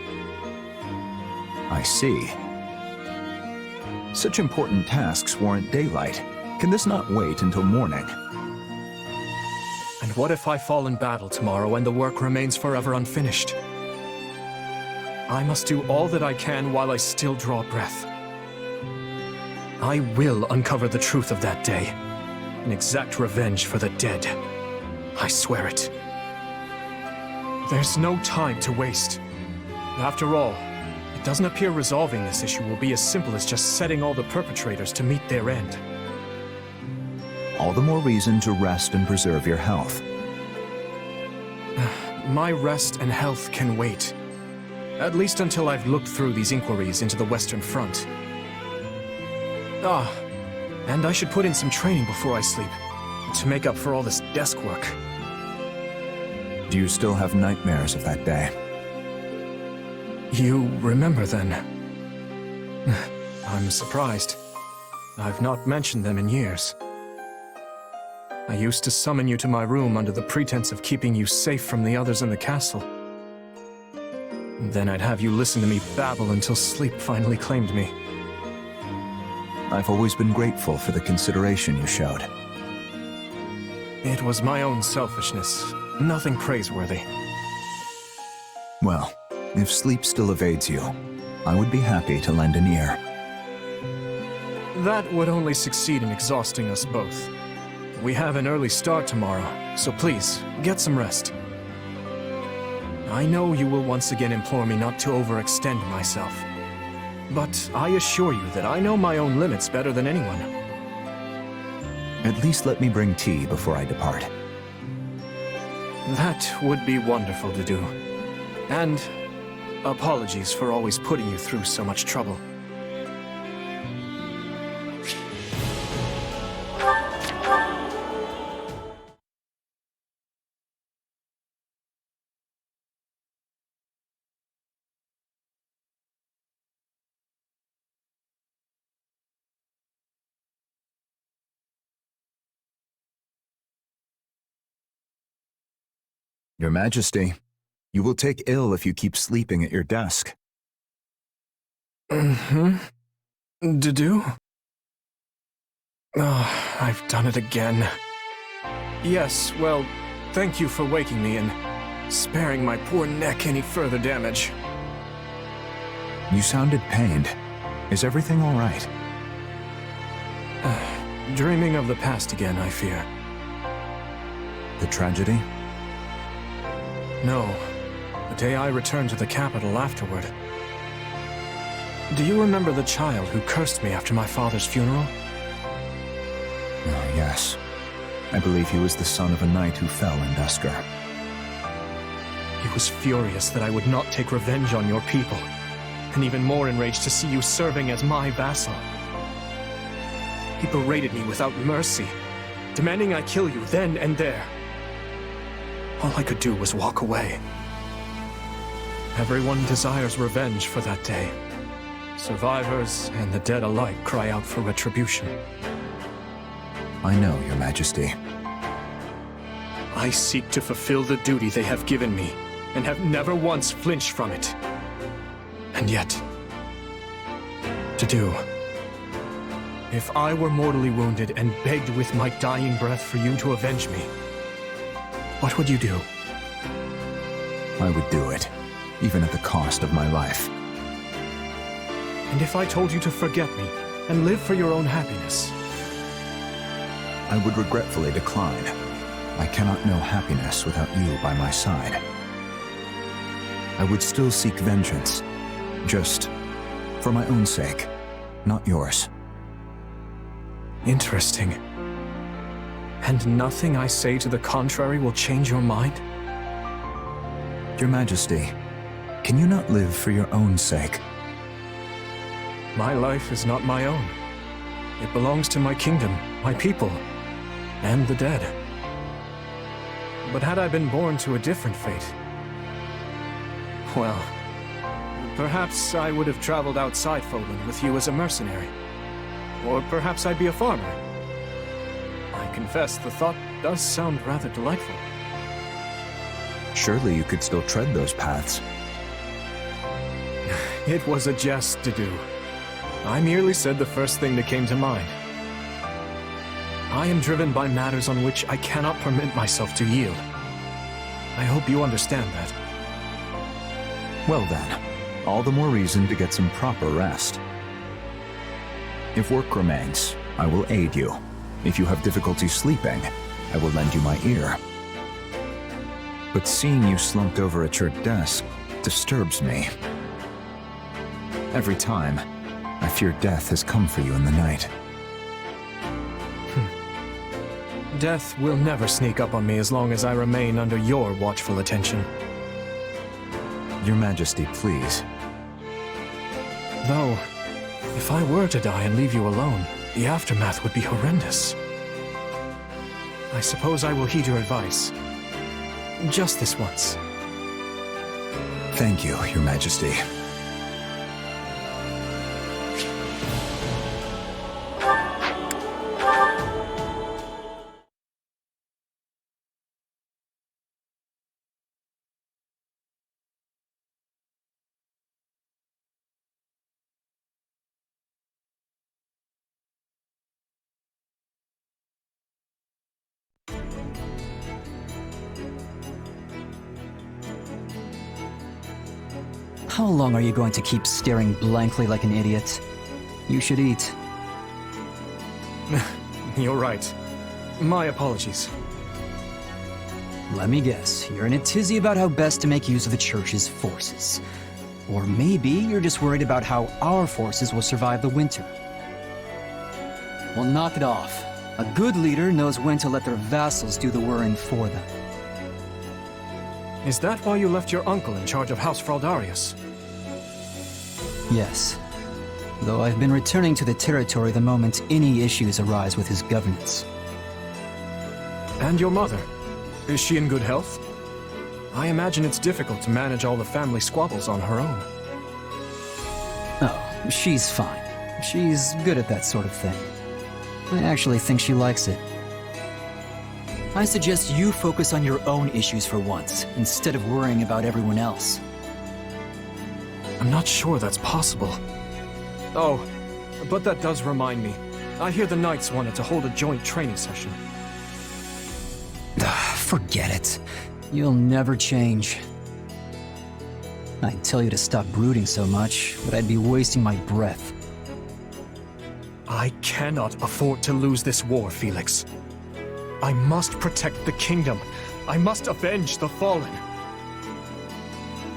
[SPEAKER 1] I see. Such important tasks warrant daylight. Can this not wait until morning?
[SPEAKER 5] And what if I fall in battle tomorrow and the work remains forever unfinished? I must do all that I can while I still draw breath. I will uncover the truth of that day and exact revenge for the dead. I swear it. There's no time to waste. After all, it doesn't appear resolving this issue will be as simple as just setting all the perpetrators to meet their end.
[SPEAKER 1] All the more reason to rest and preserve your health.
[SPEAKER 5] My rest and health can wait. At least until I've looked through these inquiries into the Western Front. And I should put in some training before I sleep, to make up for all this desk work.
[SPEAKER 1] Do you still have nightmares of that day?
[SPEAKER 5] You remember then? I'm surprised. I've not mentioned them in years. I used to summon you to my room under the pretense of keeping you safe from the others in the castle. Then I'd have you listen to me babble until sleep finally claimed me.
[SPEAKER 1] I've always been grateful for the consideration you showed.
[SPEAKER 5] It was my own selfishness, nothing praiseworthy.
[SPEAKER 1] Well, if sleep still evades you, I would be happy to lend an ear.
[SPEAKER 5] That would only succeed in exhausting us both. We have an early start tomorrow, so please, get some rest. I know you will once again implore me not to overextend myself. But I assure you that I know my own limits better than anyone.
[SPEAKER 1] At least let me bring tea before I depart.
[SPEAKER 5] That would be wonderful to do. And apologies for always putting you through so much trouble.
[SPEAKER 1] Your Majesty, you will take ill if you keep sleeping at your desk.
[SPEAKER 5] Mm-hmm. Do? Oh, I've done it again. Yes, well, thank you for waking me and sparing my poor neck any further damage.
[SPEAKER 1] You sounded pained. Is everything all right?
[SPEAKER 5] Dreaming of the past again, I fear.
[SPEAKER 1] The tragedy?
[SPEAKER 5] No, the day I returned to the capital afterward. Do you remember the child who cursed me after my father's funeral?
[SPEAKER 1] Oh, yes. I believe he was the son of a knight who fell in Dusker.
[SPEAKER 5] He was furious that I would not take revenge on your people, and even more enraged to see you serving as my vassal. He berated me without mercy, demanding I kill you then and there. All I could do was walk away. Everyone desires revenge for that day. Survivors and the dead alike cry out for retribution.
[SPEAKER 1] I know, Your Majesty.
[SPEAKER 5] I seek to fulfill the duty they have given me, and have never once flinched from it. And yet, to do. If I were mortally wounded and begged with my dying breath for you to avenge me, what would you do?
[SPEAKER 1] I would do it, even at the cost of my life.
[SPEAKER 5] And if I told you to forget me, and live for your own happiness?
[SPEAKER 1] I would regretfully decline. I cannot know happiness without you by my side. I would still seek vengeance, just for my own sake, not yours.
[SPEAKER 5] Interesting. And nothing I say to the contrary will change your mind?
[SPEAKER 1] Your Majesty, can you not live for your own sake?
[SPEAKER 5] My life is not my own. It belongs to my kingdom, my people, and the dead. But had I been born to a different fate, well, perhaps I would have traveled outside Poland with you as a mercenary. Or perhaps I'd be a farmer. I confess the thought does sound rather delightful.
[SPEAKER 1] Surely you could still tread those paths.
[SPEAKER 5] It was a jest to do. I merely said the first thing that came to mind. I am driven by matters on which I cannot permit myself to yield. I hope you understand that.
[SPEAKER 1] Well then, all the more reason to get some proper rest. If work remains, I will aid you. If you have difficulty sleeping, I will lend you my ear. But seeing you slumped over at your desk disturbs me. Every time, I fear death has come for you in the night.
[SPEAKER 5] Death will never sneak up on me as long as I remain under your watchful attention.
[SPEAKER 1] Your Majesty, please.
[SPEAKER 5] Though, if I were to die and leave you alone, the aftermath would be horrendous. I suppose I will heed your advice. Just this once.
[SPEAKER 1] Thank you, Your Majesty.
[SPEAKER 8] How long are you going to keep staring blankly like an idiot? You should eat.
[SPEAKER 5] You're right. My apologies.
[SPEAKER 8] Let me guess, you're in a tizzy about how best to make use of the Church's forces. Or maybe you're just worried about how our forces will survive the winter. Well, knock it off. A good leader knows when to let their vassals do the worrying for them.
[SPEAKER 5] Is that why you left your uncle in charge of House Fraldarius?
[SPEAKER 8] Yes. Though I've been returning to the territory the moment any issues arise with his governance.
[SPEAKER 5] And your mother? Is she in good health? I imagine it's difficult to manage all the family squabbles on her own.
[SPEAKER 8] Oh, she's fine. She's good at that sort of thing. I actually think she likes it. I suggest you focus on your own issues for once, instead of worrying about everyone else.
[SPEAKER 5] I'm not sure that's possible. Oh, but that does remind me. I hear the Knights wanted to hold a joint training session.
[SPEAKER 8] Forget it. You'll never change. I'd tell you to stop brooding so much, but I'd be wasting my breath.
[SPEAKER 5] I cannot afford to lose this war, Felix. I must protect the kingdom. I must avenge the fallen.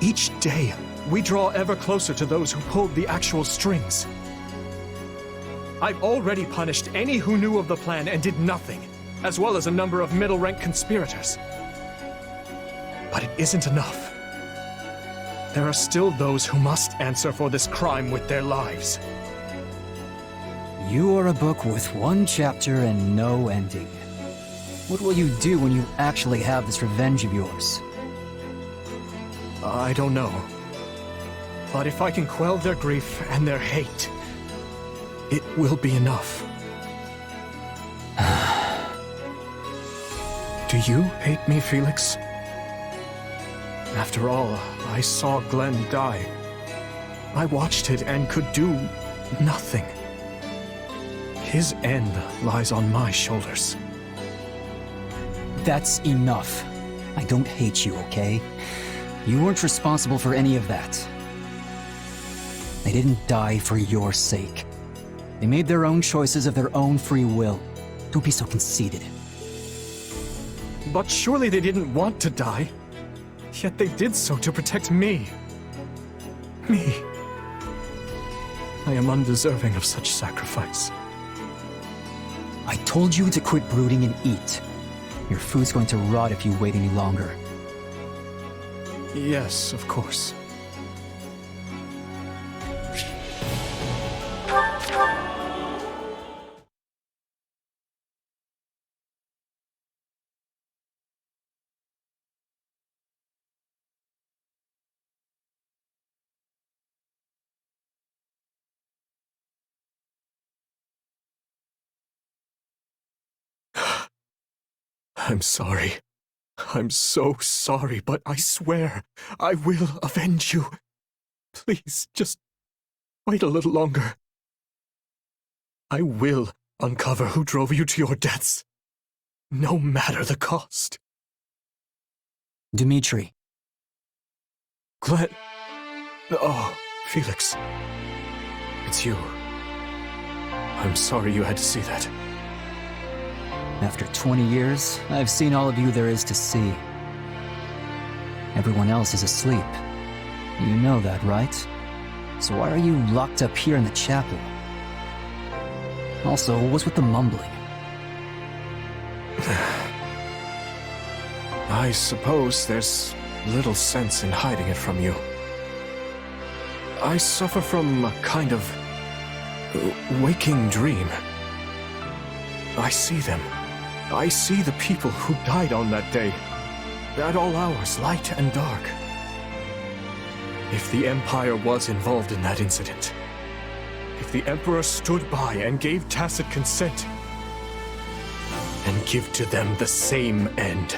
[SPEAKER 5] Each day, we draw ever closer to those who pulled the actual strings. I've already punished any who knew of the plan and did nothing, as well as a number of middle-rank conspirators. But it isn't enough. There are still those who must answer for this crime with their lives.
[SPEAKER 8] You are a book with one chapter and no ending. What will you do when you actually have this revenge of yours?
[SPEAKER 5] I don't know. But if I can quell their grief and their hate, it will be enough. Do you hate me, Felix? After all, I saw Glenn die. I watched it and could do nothing. His end lies on my shoulders.
[SPEAKER 8] That's enough. I don't hate you, okay? You weren't responsible for any of that. They didn't die for your sake. They made their own choices of their own free will. Don't be so conceited.
[SPEAKER 5] But surely they didn't want to die. Yet they did so to protect me. Me. I am undeserving of such sacrifice.
[SPEAKER 8] I told you to quit brooding and eat. Your food's going to rot if you wait any longer.
[SPEAKER 5] Yes, of course. I'm sorry. I'm so sorry, but I swear I will avenge you. Please, just wait a little longer. I will uncover who drove you to your deaths, no matter the cost.
[SPEAKER 8] Dimitri.
[SPEAKER 5] Glenn. Oh, Felix. It's you. I'm sorry you had to see that.
[SPEAKER 8] After 20 years, I've seen all of you there is to see. Everyone else is asleep. You know that, right? So why are you locked up here in the chapel? Also, what's with the mumbling?
[SPEAKER 5] I suppose there's little sense in hiding it from you. I suffer from a kind of waking dream. I see them. I see the people who died on that day, at all hours, light and dark. If the Empire was involved in that incident, if the Emperor stood by and gave tacit consent, and give to them the same end,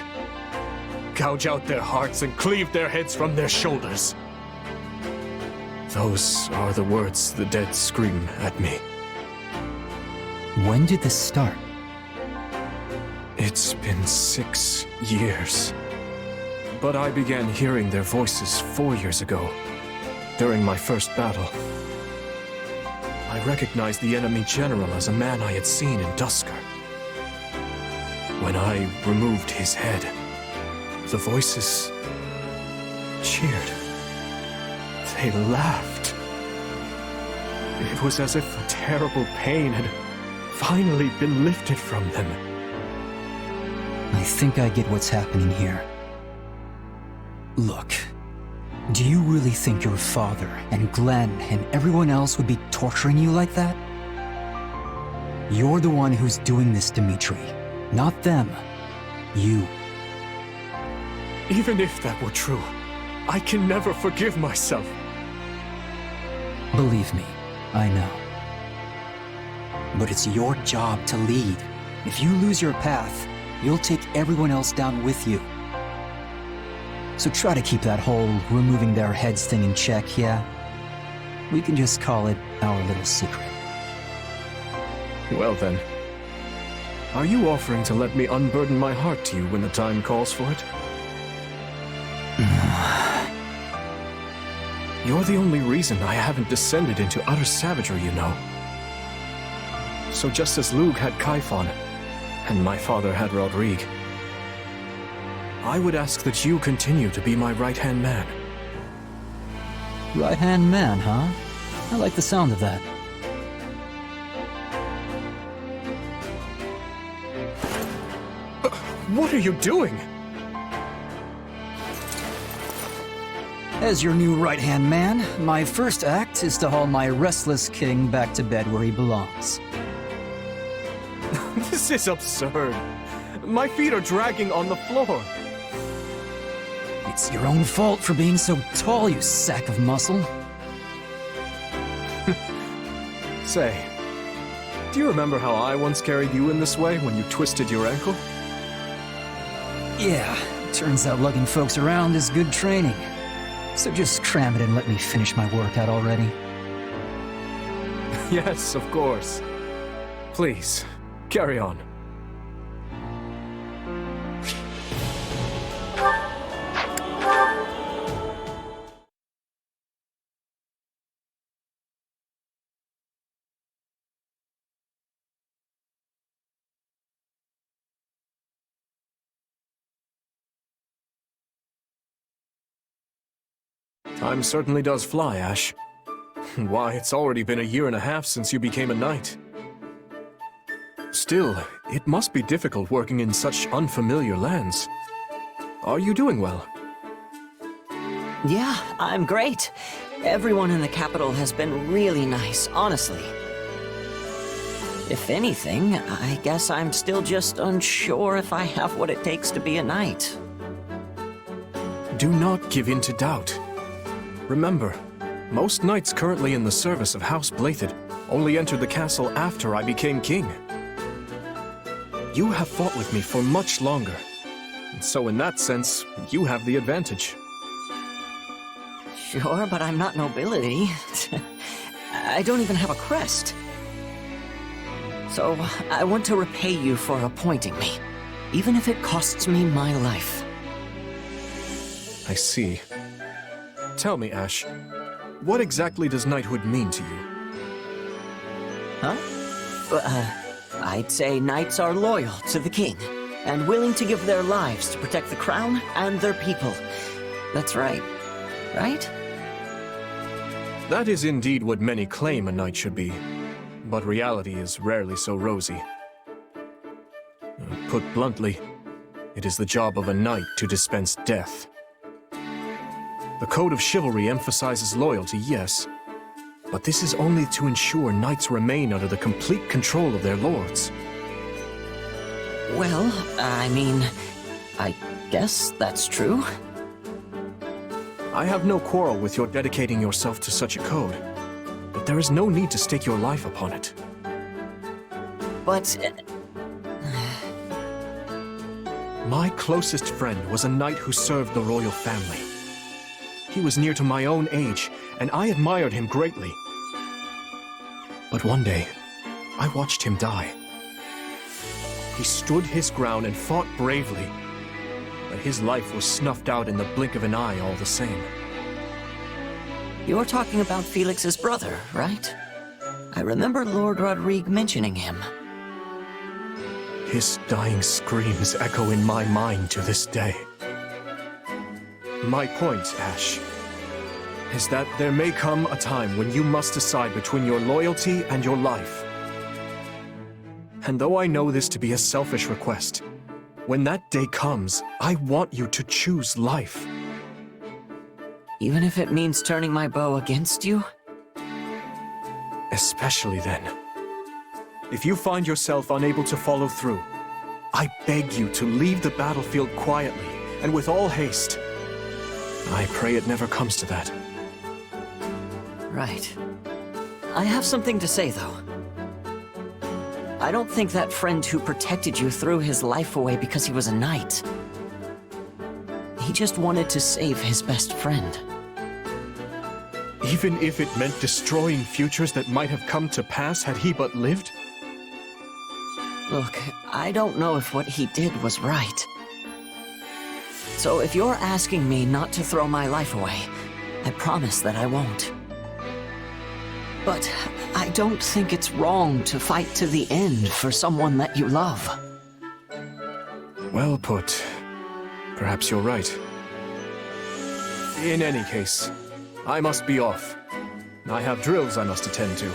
[SPEAKER 5] gouge out their hearts and cleave their heads from their shoulders. Those are the words the dead scream at me.
[SPEAKER 8] When did this start?
[SPEAKER 5] It's been 6 years. But I began hearing their voices 4 years ago, during my first battle. I recognized the enemy general as a man I had seen in Dusker. When I removed his head, the voices cheered. They laughed. It was as if a terrible pain had finally been lifted from them.
[SPEAKER 8] I think I get what's happening here. Look, do you really think your father and Glenn and everyone else would be torturing you like that? You're the one who's doing this, Dimitri, not them. You.
[SPEAKER 5] Even if that were true, I can never forgive myself.
[SPEAKER 8] Believe me, I know. But it's your job to lead. If you lose your path, you'll take everyone else down with you. So try to keep that whole removing their heads thing in check, yeah? We can just call it our little secret.
[SPEAKER 5] Well then, are you offering to let me unburden my heart to you when the time calls for it? You're the only reason I haven't descended into utter savagery, you know. So just as Lug had Kaifon, and my father had Rodrigue, I would ask that you continue to be my right-hand man.
[SPEAKER 8] Right-hand man, huh? I like the sound of that.
[SPEAKER 5] What are you doing?
[SPEAKER 8] As your new right-hand man, my first act is to haul my restless king back to bed where he belongs.
[SPEAKER 5] This is absurd. My feet are dragging on the floor.
[SPEAKER 8] It's your own fault for being so tall, you sack of muscle.
[SPEAKER 5] Say, do you remember how I once carried you in this way when you twisted your ankle?
[SPEAKER 8] Yeah, turns out lugging folks around is good training. So just cram it and let me finish my workout already.
[SPEAKER 5] Yes, of course. Please, carry on. Time certainly does fly, Ash. Why, it's already been a year and a half since you became a knight. Still, it must be difficult working in such unfamiliar lands. Are you doing well?
[SPEAKER 9] Yeah, I'm great. Everyone in the capital has been really nice, honestly. If anything, I guess I'm still just unsure if I have what it takes to be a knight.
[SPEAKER 5] Do not give in to doubt. Remember, most knights currently in the service of House Blathid only entered the castle after I became king. You have fought with me for much longer, and so in that sense, you have the advantage.
[SPEAKER 9] Sure, but I'm not nobility. I don't even have a crest. So, I want to repay you for appointing me, even if it costs me my life.
[SPEAKER 5] I see. Tell me, Ash, what exactly does knighthood mean to you?
[SPEAKER 9] Huh? I'd say knights are loyal to the king, and willing to give their lives to protect the crown and their people. That's right. Right?
[SPEAKER 5] That is indeed what many claim a knight should be, but reality is rarely so rosy. Put bluntly, it is the job of a knight to dispense death. The code of chivalry emphasizes loyalty, yes, but this is only to ensure knights remain under the complete control of their lords.
[SPEAKER 9] Well, I mean, I guess that's true.
[SPEAKER 5] I have no quarrel with your dedicating yourself to such a code, but there is no need to stake your life upon it.
[SPEAKER 9] But...
[SPEAKER 5] My closest friend was a knight who served the royal family. He was near to my own age, and I admired him greatly. But one day, I watched him die. He stood his ground and fought bravely, but his life was snuffed out in the blink of an eye all the same.
[SPEAKER 9] You're talking about Felix's brother, right? I remember Lord Rodrigue mentioning him.
[SPEAKER 5] His dying screams echo in my mind to this day. My point, Ash. is that there may come a time when you must decide between your loyalty and your life. And though I know this to be a selfish request, when that day comes, I want you to choose life.
[SPEAKER 9] Even if it means turning my bow against you?
[SPEAKER 5] Especially then. If you find yourself unable to follow through, I beg you to leave the battlefield quietly and with all haste. I pray it never comes to that.
[SPEAKER 9] Right. I have something to say, though. I don't think that friend who protected you threw his life away because he was a knight. He just wanted to save his best friend.
[SPEAKER 5] Even if it meant destroying futures that might have come to pass had he but lived?
[SPEAKER 9] Look, I don't know if what he did was right. So if you're asking me not to throw my life away, I promise that I won't. But I don't think it's wrong to fight to the end for someone that you love.
[SPEAKER 5] Well put. Perhaps you're right. In any case, I must be off. I have drills I must attend to.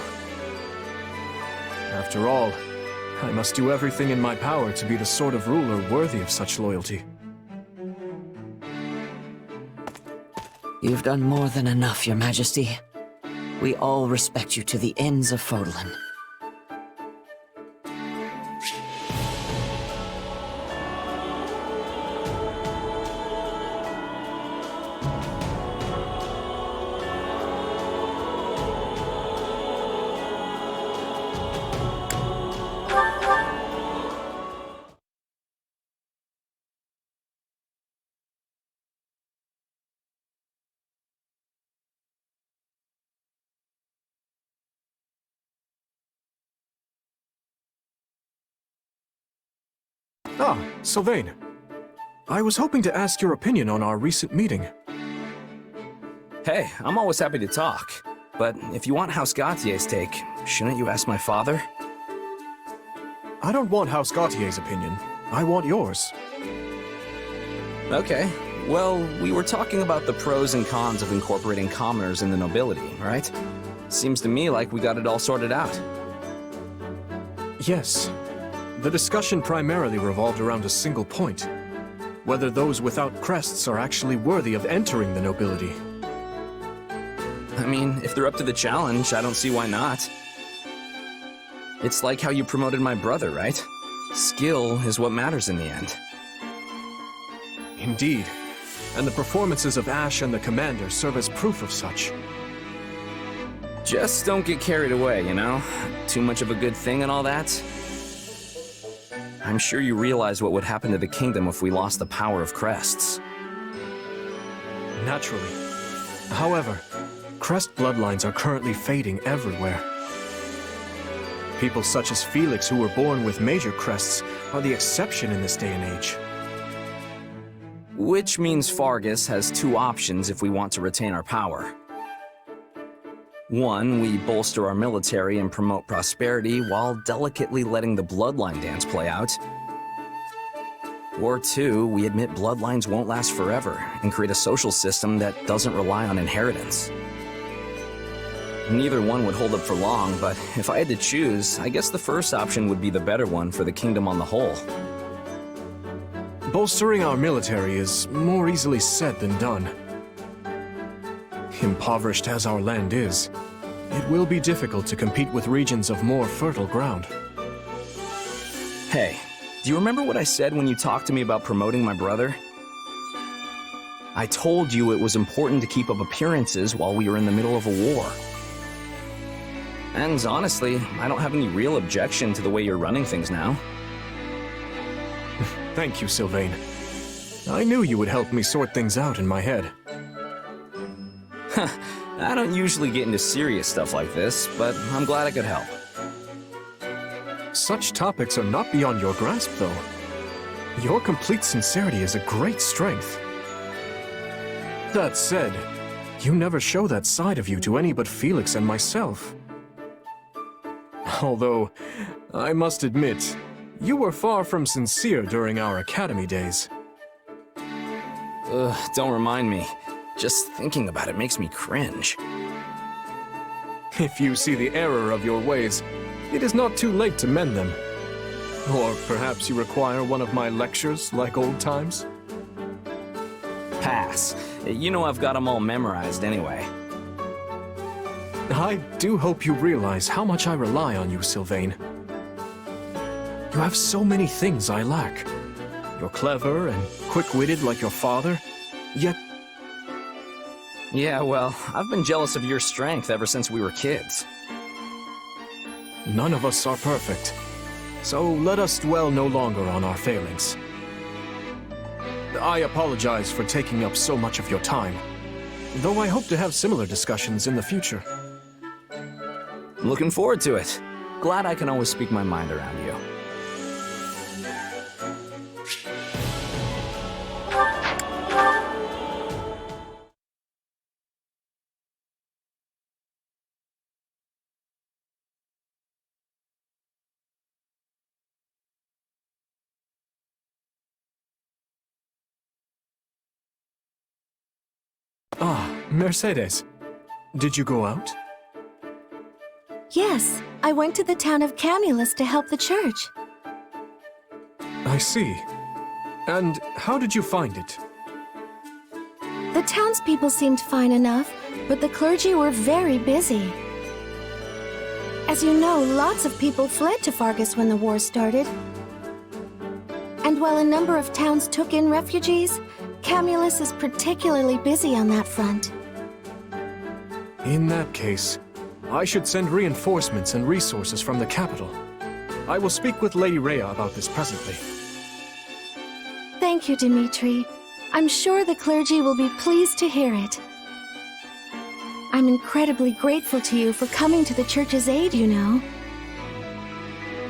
[SPEAKER 5] After all, I must do everything in my power to be the sort of ruler worthy of such loyalty.
[SPEAKER 9] You've done more than enough, Your Majesty. We all respect you to the ends of Fodlan.
[SPEAKER 5] Ah, Sylvain. I was hoping to ask your opinion on our recent meeting.
[SPEAKER 4] Hey, I'm always happy to talk. But if you want House Gautier's take, shouldn't you ask my father?
[SPEAKER 5] I don't want House Gautier's opinion. I want yours.
[SPEAKER 4] Okay. Well, we were talking about the pros and cons of incorporating commoners in the nobility, right? Seems to me like we got it all sorted out.
[SPEAKER 5] Yes. The discussion primarily revolved around a single point. Whether those without crests are actually worthy of entering the nobility.
[SPEAKER 4] I mean, if they're up to the challenge, I don't see why not. It's like how you promoted my brother, right? Skill is what matters in the end.
[SPEAKER 5] Indeed. And the performances of Ash and the Commander serve as proof of such.
[SPEAKER 4] Just don't get carried away, you know? Too much of a good thing and all that. I'm sure you realize what would happen to the kingdom if we lost the power of crests.
[SPEAKER 5] Naturally. However, crest bloodlines are currently fading everywhere. People such as Felix who were born with major crests are the exception in this day and age.
[SPEAKER 4] Which means Fargus has two options if we want to retain our power. One, we bolster our military and promote prosperity while delicately letting the bloodline dance play out. Or two, we admit bloodlines won't last forever and create a social system that doesn't rely on inheritance. Neither one would hold up for long, but if I had to choose, I guess the first option would be the better one for the kingdom on the whole.
[SPEAKER 5] Bolstering our military is more easily said than done. Impoverished as our land is, it will be difficult to compete with regions of more fertile ground.
[SPEAKER 4] Hey, do you remember what I said when you talked to me about promoting my brother? I told you it was important to keep up appearances while we were in the middle of a war. And honestly, I don't have any real objection to the way you're running things now.
[SPEAKER 5] Thank you, Sylvain. I knew you would help me sort things out in my head.
[SPEAKER 4] I don't usually get into serious stuff like this, but I'm glad I could help.
[SPEAKER 5] Such topics are not beyond your grasp, though. Your complete sincerity is a great strength. That said, you never show that side of you to any but Felix and myself. Although, I must admit, you were far from sincere during our academy days.
[SPEAKER 4] Don't remind me. Just thinking about it makes me cringe.
[SPEAKER 5] If you see the error of your ways, it is not too late to mend them. Or perhaps you require one of my lectures like old times?
[SPEAKER 10] Pass. You know I've got them all memorized anyway.
[SPEAKER 5] I do hope you realize how much I rely on you, Sylvain. You have so many things I lack. You're clever and quick-witted like your father, yet...
[SPEAKER 10] Yeah, well, I've been jealous of your strength ever since we were kids.
[SPEAKER 5] None of us are perfect, so let us dwell no longer on our failings. I apologize for taking up so much of your time, though I hope to have similar discussions in the future.
[SPEAKER 10] Looking forward to it. Glad I can always speak my mind around you.
[SPEAKER 5] Ah, Mercedes. Did you go out?
[SPEAKER 3] Yes, I went to the town of Camulus to help the church.
[SPEAKER 5] I see. And how did you find it?
[SPEAKER 3] The townspeople seemed fine enough, but the clergy were very busy. As you know, lots of people fled to Fargus when the war started. And while a number of towns took in refugees, Camulus is particularly busy on that front.
[SPEAKER 5] In that case, I should send reinforcements and resources from the capital. I will speak with Lady Rhea about this presently.
[SPEAKER 3] Thank you, Dimitri. I'm sure the clergy will be pleased to hear it. I'm incredibly grateful to you for coming to the church's aid, you know.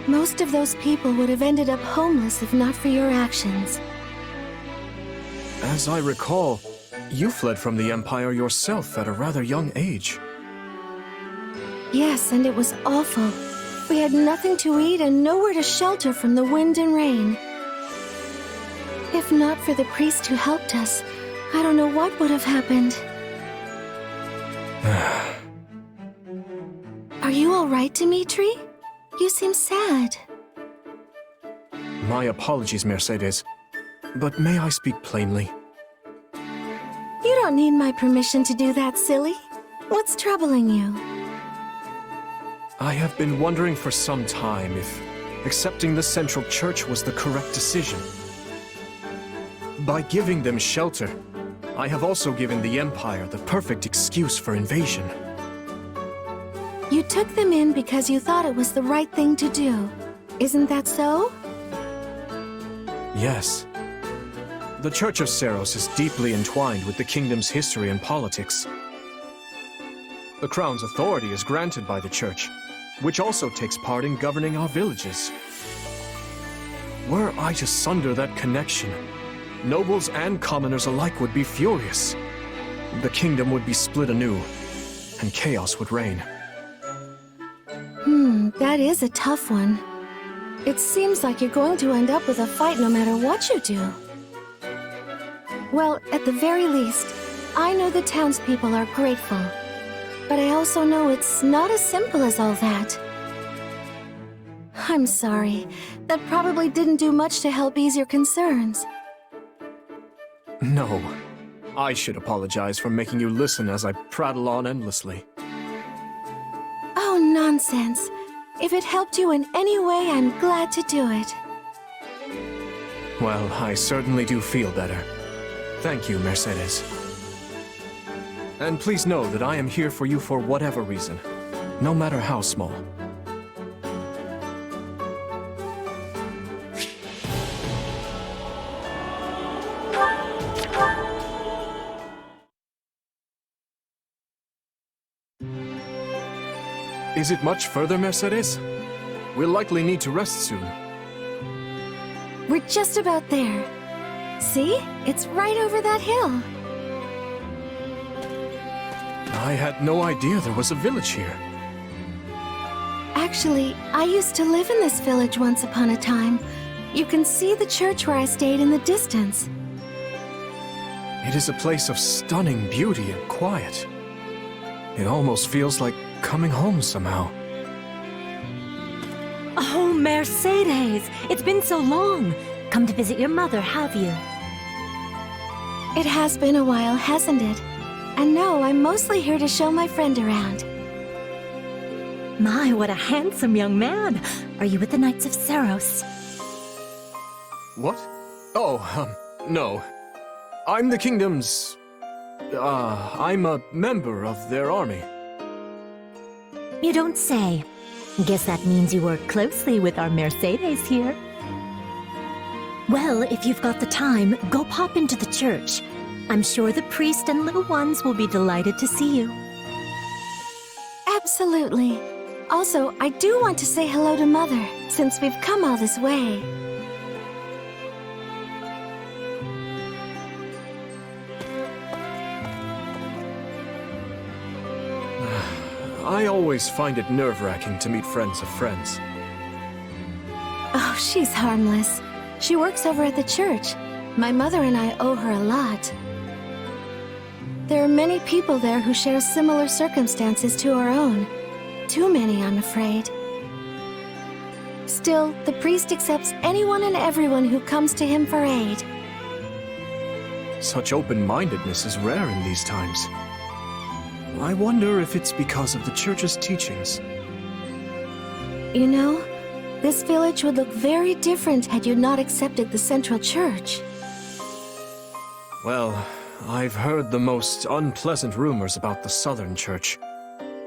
[SPEAKER 3] Most of those people would have ended up homeless if not for your actions.
[SPEAKER 5] As I recall, you fled from the Empire yourself at a rather young age.
[SPEAKER 3] Yes, and it was awful. We had nothing to eat and nowhere to shelter from the wind and rain. If not for the priest who helped us, I don't know what would have happened. Are you all right, Dimitri? You seem sad.
[SPEAKER 5] My apologies, Mercedes. But may I speak plainly?
[SPEAKER 3] You don't need my permission to do that, silly. What's troubling you?
[SPEAKER 5] I have been wondering for some time if accepting the Central Church was the correct decision. By giving them shelter, I have also given the Empire the perfect excuse for invasion.
[SPEAKER 3] You took them in because you thought it was the right thing to do. Isn't that so?
[SPEAKER 5] Yes. The Church of Seiros is deeply entwined with the kingdom's history and politics. The Crown's authority is granted by the Church, which also takes part in governing our villages. Were I to sunder that connection, nobles and commoners alike would be furious. The kingdom would be split anew, and chaos would reign.
[SPEAKER 3] That is a tough one. It seems like you're going to end up with a fight no matter what you do. Well, at the very least, I know the townspeople are grateful. But I also know it's not as simple as all that. I'm sorry. That probably didn't do much to help ease your concerns.
[SPEAKER 5] No. I should apologize for making you listen as I prattle on endlessly.
[SPEAKER 3] Oh, nonsense. If it helped you in any way, I'm glad to do it.
[SPEAKER 5] Well, I certainly do feel better. Thank you, Mercedes. And please know that I am here for you for whatever reason, no matter how small. Is it much further, Mercedes? We'll likely need to rest soon.
[SPEAKER 3] We're just about there. See? It's right over that hill.
[SPEAKER 5] I had no idea there was a village here.
[SPEAKER 3] Actually, I used to live in this village once upon a time. You can see the church where I stayed in the distance.
[SPEAKER 5] It is a place of stunning beauty and quiet. It almost feels like coming home somehow.
[SPEAKER 3] Oh, Mercedes! It's been so long! Come to visit your mother, have you?
[SPEAKER 2] It has been a while, hasn't it? And no, I'm mostly here to show my friend around.
[SPEAKER 3] My, what a handsome young man! Are you with the Knights of Seros?
[SPEAKER 5] What? Oh, no. I'm the kingdom's... I'm a member of their army.
[SPEAKER 3] You don't say. Guess that means you work closely with our Mercedes here. Well, if you've got the time, go pop into the church. I'm sure the priest and little ones will be delighted to see you.
[SPEAKER 2] Absolutely. Also, I do want to say hello to Mother, since we've come all this way.
[SPEAKER 5] I always find it nerve-wracking to meet friends of friends.
[SPEAKER 2] Oh, she's harmless. She works over at the church. My mother and I owe her a lot. There are many people there who share similar circumstances to our own. Too many, I'm afraid. Still, the priest accepts anyone and everyone who comes to him for aid.
[SPEAKER 5] Such open-mindedness is rare in these times. I wonder if it's because of the church's teachings.
[SPEAKER 2] You know, this village would look very different had you not accepted the central church.
[SPEAKER 5] Well, I've heard the most unpleasant rumors about the southern church,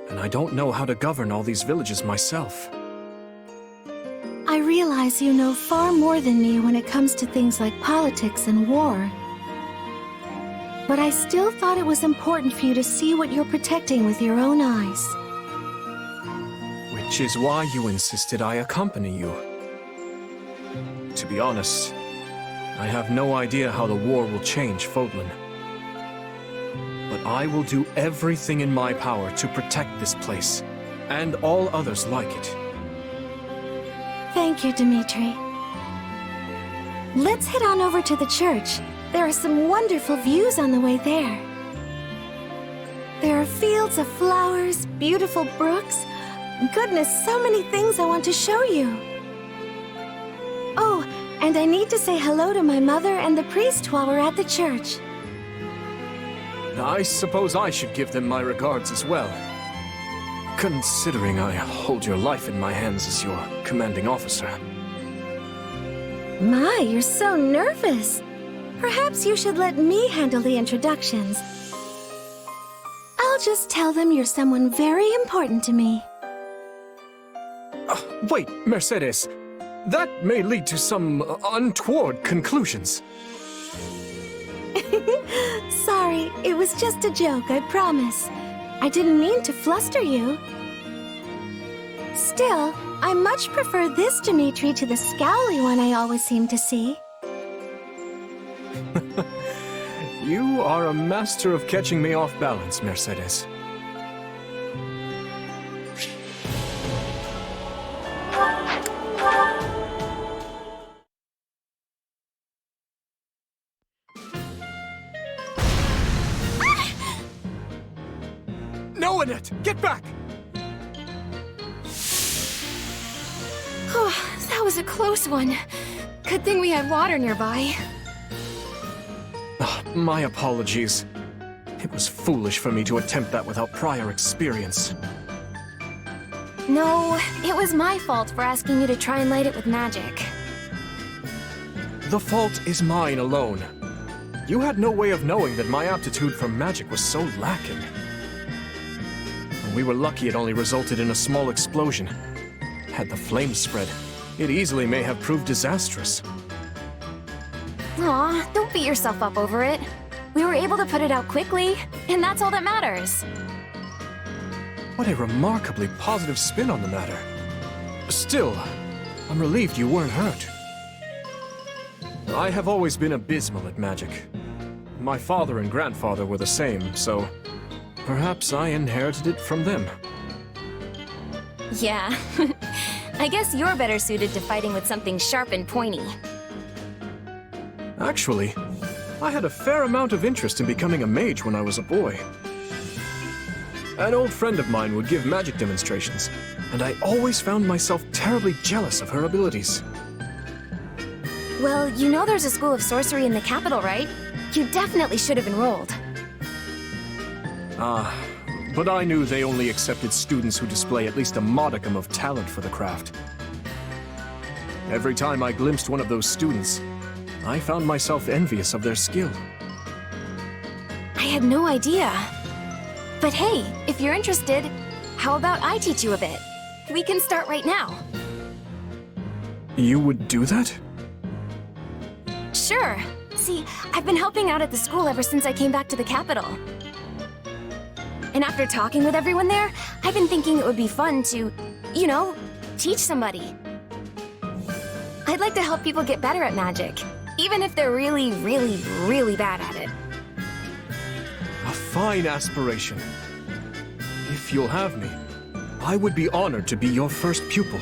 [SPEAKER 5] and I don't know how to govern all these villages myself.
[SPEAKER 2] I realize you know far more than me when it comes to things like politics and war. But I still thought it was important for you to see what you're protecting with your own eyes.
[SPEAKER 5] Which is why you insisted I accompany you. To be honest, I have no idea how the war will change Fodlan. But I will do everything in my power to protect this place, and all others like it.
[SPEAKER 2] Thank you, Dimitri. Let's head on over to the church. There are some wonderful views on the way there. There are fields of flowers, beautiful brooks. Goodness, so many things I want to show you. Oh, and I need to say hello to my mother and the priest while we're at the church.
[SPEAKER 5] I suppose I should give them my regards as well. Considering I hold your life in my hands as your commanding officer.
[SPEAKER 2] My, you're so nervous. Perhaps you should let me handle the introductions. I'll just tell them you're someone very important to me.
[SPEAKER 5] Wait, Mercedes. That may lead to some untoward conclusions.
[SPEAKER 2] Sorry, it was just a joke, I promise. I didn't mean to fluster you. Still, I much prefer this Dimitri to the scowly one I always seem to see.
[SPEAKER 5] You are a master of catching me off balance, Mercedes. No, Annette! Get back!
[SPEAKER 6] That was a close one. Good thing we had water nearby.
[SPEAKER 5] My apologies. It was foolish for me to attempt that without prior experience.
[SPEAKER 7] No, it was my fault for asking you to try and light it with magic.
[SPEAKER 5] The fault is mine alone. You had no way of knowing that my aptitude for magic was so lacking. We were lucky it only resulted in a small explosion. Had the flames spread, it easily may have proved disastrous.
[SPEAKER 7] Aw, don't beat yourself up over it. We were able to put it out quickly, and that's all that matters.
[SPEAKER 5] What a remarkably positive spin on the matter. Still, I'm relieved you weren't hurt. I have always been abysmal at magic. My father and grandfather were the same, so perhaps I inherited it from them.
[SPEAKER 7] Yeah. I guess you're better suited to fighting with something sharp and pointy.
[SPEAKER 5] Actually, I had a fair amount of interest in becoming a mage when I was a boy. An old friend of mine would give magic demonstrations, and I always found myself terribly jealous of her abilities.
[SPEAKER 7] Well, you know there's a school of sorcery in the capital, right? You definitely should have enrolled.
[SPEAKER 5] But I knew they only accepted students who display at least a modicum of talent for the craft. Every time I glimpsed one of those students, I found myself envious of their skill.
[SPEAKER 7] I had no idea. But hey, if you're interested, how about I teach you a bit? We can start right now.
[SPEAKER 5] You would do that?
[SPEAKER 7] Sure. See, I've been helping out at the school ever since I came back to the capital. And after talking with everyone there, I've been thinking it would be fun to, you know, teach somebody. I'd like to help people get better at magic, even if they're really, really, really bad at it.
[SPEAKER 5] A fine aspiration. If you'll have me, I would be honored to be your first pupil.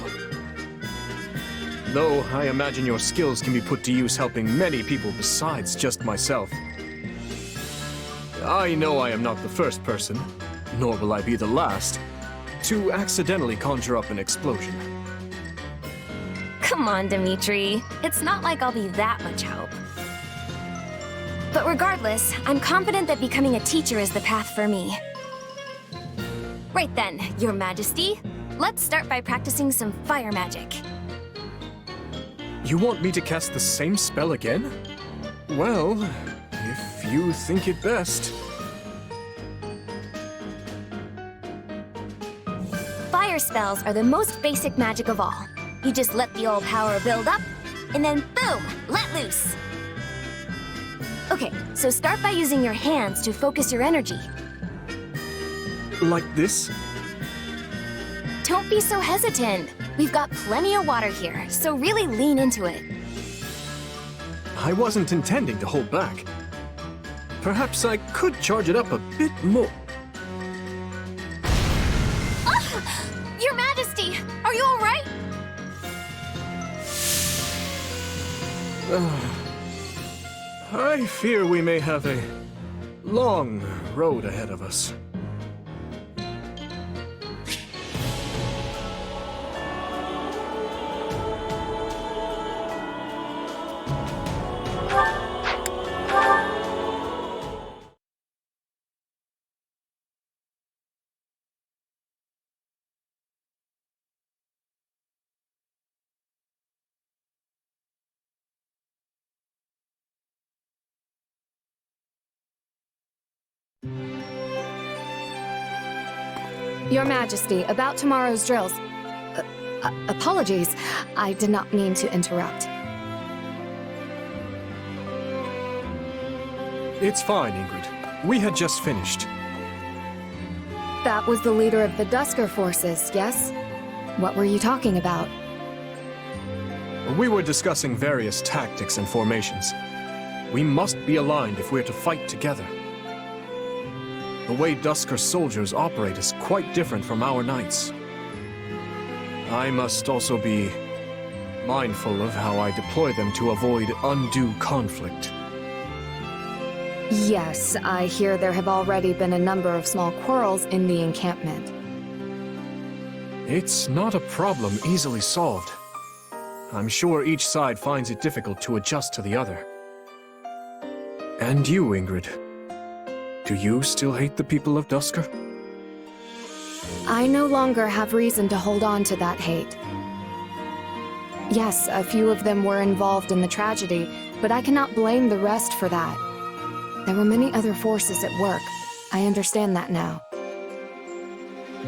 [SPEAKER 5] Though I imagine your skills can be put to use helping many people besides just myself. I know I am not the first person, nor will I be the last, to accidentally conjure up an explosion.
[SPEAKER 7] Come on, Dimitri. It's not like I'll be that much help. But regardless, I'm confident that becoming a teacher is the path for me. Right then, Your Majesty. Let's start by practicing some fire magic.
[SPEAKER 5] You want me to cast the same spell again? Well, if you think it best.
[SPEAKER 7] Fire spells are the most basic magic of all. You just let the old power build up, and then boom, let loose. Okay, so start by using your hands to focus your energy.
[SPEAKER 5] Like this?
[SPEAKER 7] Don't be so hesitant. We've got plenty of water here, so really lean into it.
[SPEAKER 5] I wasn't intending to hold back. Perhaps I could charge it up a bit more.
[SPEAKER 7] Your Majesty, are you all right?
[SPEAKER 5] I fear we may have a long road ahead of us.
[SPEAKER 6] Your Majesty, about tomorrow's drills. Apologies, I did not mean to interrupt.
[SPEAKER 5] It's fine, Ingrid. We had just finished.
[SPEAKER 6] That was the leader of the Dusker forces, yes? What were you talking about?
[SPEAKER 5] We were discussing various tactics and formations. We must be aligned if we're to fight together. The way Dusker soldiers operate is quite different from our knights. I must also be mindful of how I deploy them to avoid undue conflict.
[SPEAKER 6] Yes, I hear there have already been a number of small quarrels in the encampment.
[SPEAKER 5] It's not a problem easily solved. I'm sure each side finds it difficult to adjust to the other. And you, Ingrid. Do you still hate the people of Dusker?
[SPEAKER 6] I no longer have reason to hold on to that hate. Yes, a few of them were involved in the tragedy, but I cannot blame the rest for that. There were many other forces at work. I understand that now.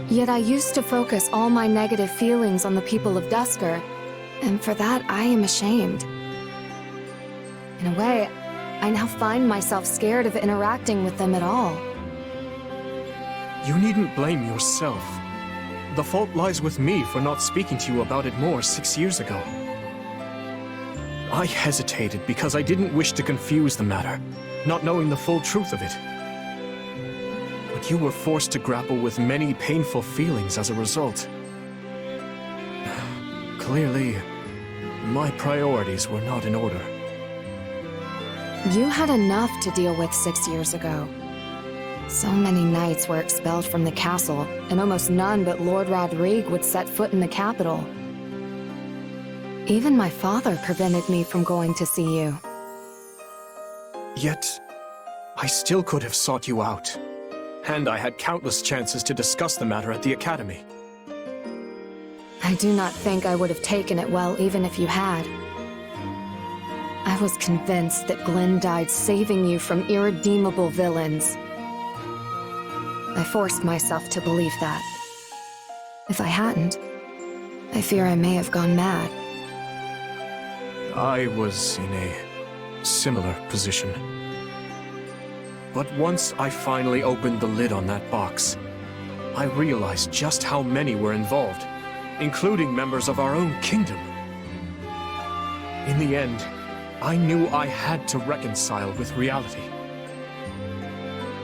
[SPEAKER 6] Yet I used to focus all my negative feelings on the people of Dusker, and for that I am ashamed. In a way, I now find myself scared of interacting with them at all.
[SPEAKER 5] You needn't blame yourself. The fault lies with me for not speaking to you about it more 6 years ago. I hesitated because I didn't wish to confuse the matter, not knowing the full truth of it. But you were forced to grapple with many painful feelings as a result. Clearly, my priorities were not in order.
[SPEAKER 6] You had enough to deal with 6 years ago. So many knights were expelled from the castle, and almost none but Lord Rodrigue would set foot in the capital. Even my father prevented me from going to see you.
[SPEAKER 5] Yet, I still could have sought you out. And I had countless chances to discuss the matter at the Academy.
[SPEAKER 6] I do not think I would have taken it well even if you had. I was convinced that Glenn died saving you from irredeemable villains. I forced myself to believe that. If I hadn't, I fear I may have gone mad.
[SPEAKER 5] I was in a similar position. But once I finally opened the lid on that box, I realized just how many were involved, including members of our own kingdom. In the end, I knew I had to reconcile with reality.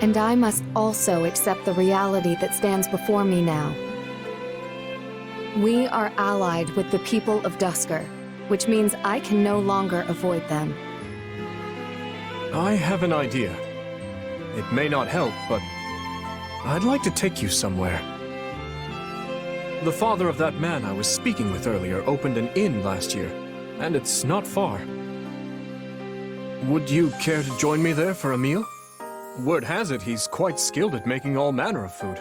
[SPEAKER 6] And I must also accept the reality that stands before me now. We are allied with the people of Dusker, which means I can no longer avoid them.
[SPEAKER 5] I have an idea. It may not help, but I'd like to take you somewhere. The father of that man I was speaking with earlier opened an inn last year, and it's not far. Would you care to join me there for a meal? Word has it he's quite skilled at making all manner of food.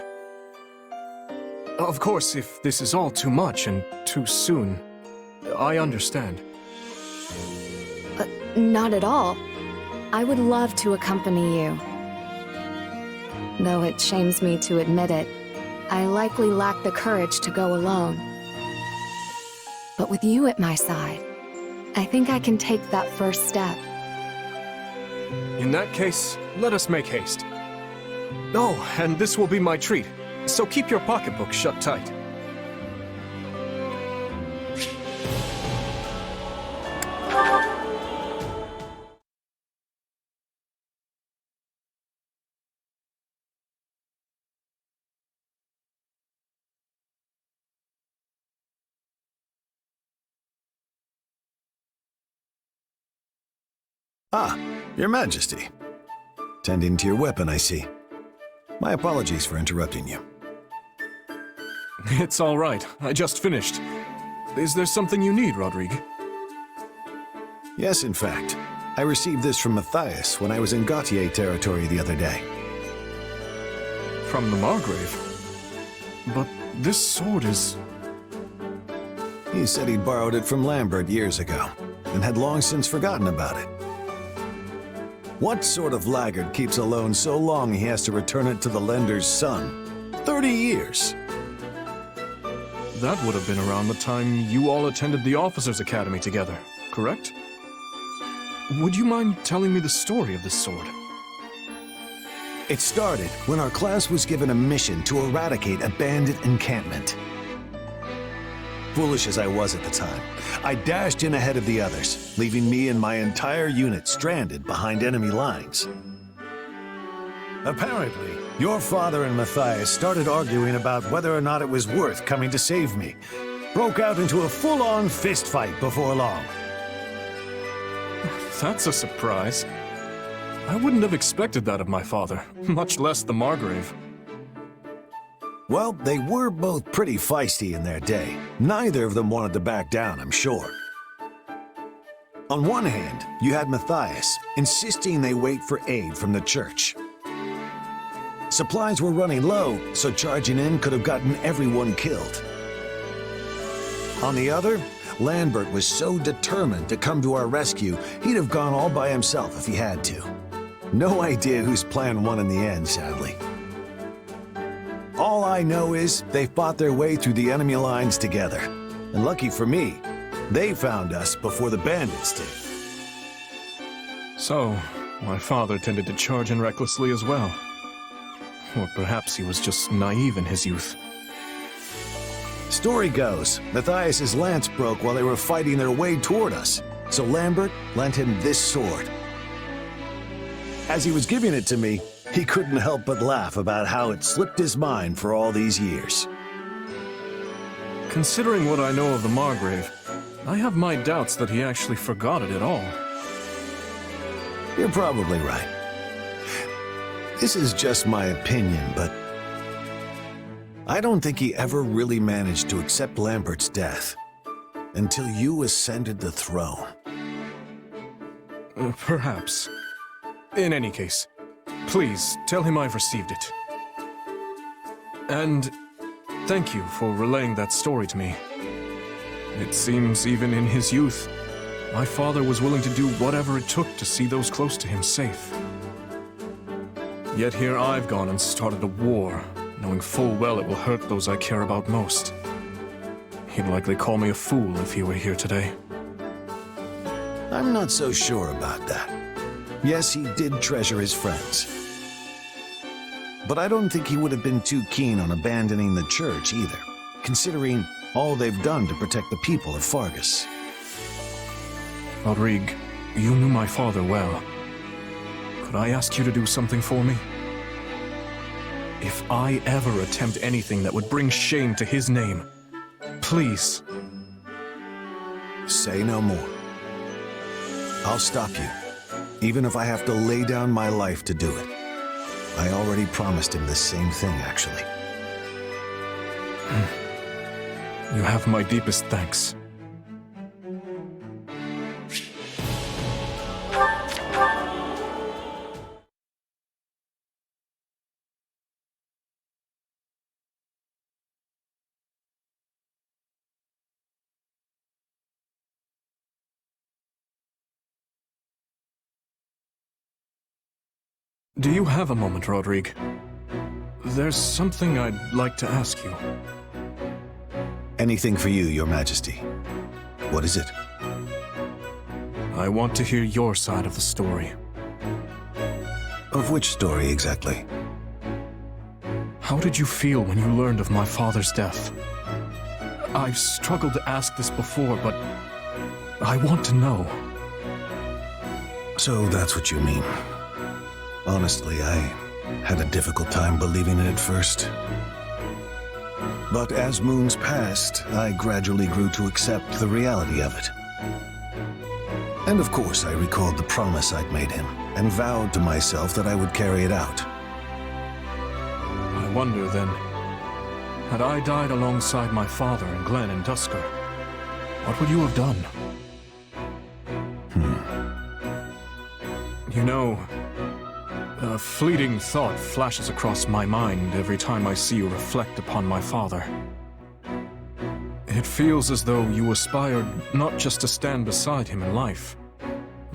[SPEAKER 5] Of course, if this is all too much and too soon, I understand.
[SPEAKER 6] Not at all. I would love to accompany you. Though it shames me to admit it, I likely lack the courage to go alone. But with you at my side, I think I can take that first step.
[SPEAKER 5] In that case, let us make haste. Oh, and this will be my treat, so keep your pocketbook shut tight.
[SPEAKER 11] Ah, Your Majesty. Tending to your weapon, I see. My apologies for interrupting you.
[SPEAKER 5] It's all right. I just finished. Is there something you need, Rodrigue?
[SPEAKER 11] Yes, in fact. I received this from Matthias when I was in Gautier territory the other day.
[SPEAKER 5] From the Margrave? But this sword is...
[SPEAKER 11] He said he'd borrowed it from Lambert years ago, and had long since forgotten about it. What sort of laggard keeps a loan so long he has to return it to the lender's son? 30 years!
[SPEAKER 5] That would have been around the time you all attended the Officers' Academy together, correct? Would you mind telling me the story of this sword?
[SPEAKER 11] It started when our class was given a mission to eradicate a bandit encampment. Foolish as I was at the time, I dashed in ahead of the others, leaving me and my entire unit stranded behind enemy lines. Apparently, your father and Matthias started arguing about whether or not it was worth coming to save me. Broke out into a full-on fistfight before long.
[SPEAKER 5] That's a surprise. I wouldn't have expected that of my father, much less the Margrave.
[SPEAKER 11] Well, they were both pretty feisty in their day. Neither of them wanted to back down, I'm sure. On one hand, you had Matthias, insisting they wait for aid from the church. Supplies were running low, so charging in could have gotten everyone killed. On the other, Lambert was so determined to come to our rescue, he'd have gone all by himself if he had to. No idea whose plan won in the end, sadly. All I know is they fought their way through the enemy lines together. And lucky for me, they found us before the bandits did.
[SPEAKER 5] So, my father tended to charge in recklessly as well. Or perhaps he was just naive in his youth.
[SPEAKER 11] Story goes, Matthias's lance broke while they were fighting their way toward us, so Lambert lent him this sword. As he was giving it to me, he couldn't help but laugh about how it slipped his mind for all these years.
[SPEAKER 5] Considering what I know of the Margrave, I have my doubts that he actually forgot it at all.
[SPEAKER 11] You're probably right. This is just my opinion, but I don't think he ever really managed to accept Lambert's death until you ascended the throne.
[SPEAKER 5] Perhaps. In any case, please tell him I've received it. And thank you for relaying that story to me. It seems even in his youth, my father was willing to do whatever it took to see those close to him safe. Yet here I've gone and started a war, knowing full well it will hurt those I care about most. He'd likely call me a fool if he were here today.
[SPEAKER 11] I'm not so sure about that. Yes, he did treasure his friends. But I don't think he would have been too keen on abandoning the church either, considering all they've done to protect the people of Fargus.
[SPEAKER 5] Rodrigue, you knew my father well. Could I ask you to do something for me? If I ever attempt anything that would bring shame to his name, please.
[SPEAKER 11] Say no more. I'll stop you, even if I have to lay down my life to do it. I already promised him the same thing, actually.
[SPEAKER 5] You have my deepest thanks. Do you have a moment, Rodrigue? There's something I'd like to ask you.
[SPEAKER 11] Anything for you, Your Majesty. What is it?
[SPEAKER 5] I want to hear your side of the story.
[SPEAKER 11] Of which story exactly?
[SPEAKER 5] How did you feel when you learned of my father's death? I've struggled to ask this before, but I want to know.
[SPEAKER 11] So that's what you mean. Honestly, I had a difficult time believing it at first. But as moons passed, I gradually grew to accept the reality of it. And of course, I recalled the promise I'd made him, and vowed to myself that I would carry it out.
[SPEAKER 5] I wonder then, had I died alongside my father in Glen and Dusker, what would you have done? You know, a fleeting thought flashes across my mind every time I see you reflect upon my father. It feels as though you aspired not just to stand beside him in life,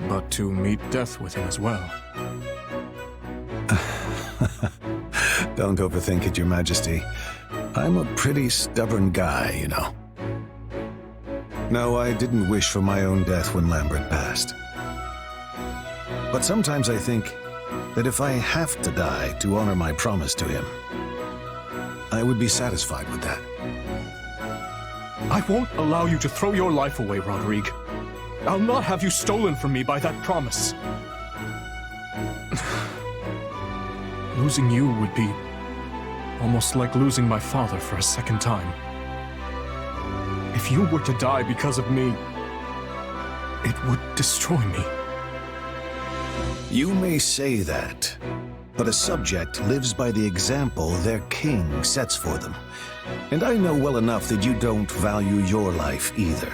[SPEAKER 5] but to meet death with him as well.
[SPEAKER 11] Don't overthink it, Your Majesty. I'm a pretty stubborn guy, you know. No, I didn't wish for my own death when Lambert passed. But sometimes I think that if I have to die to honor my promise to him, I would be satisfied with that.
[SPEAKER 5] I won't allow you to throw your life away, Rodrigue. I'll not have you stolen from me by that promise. Losing you would be almost like losing my father for a second time. If you were to die because of me, it would destroy me.
[SPEAKER 11] You may say that, but a subject lives by the example their king sets for them. And I know well enough that you don't value your life either.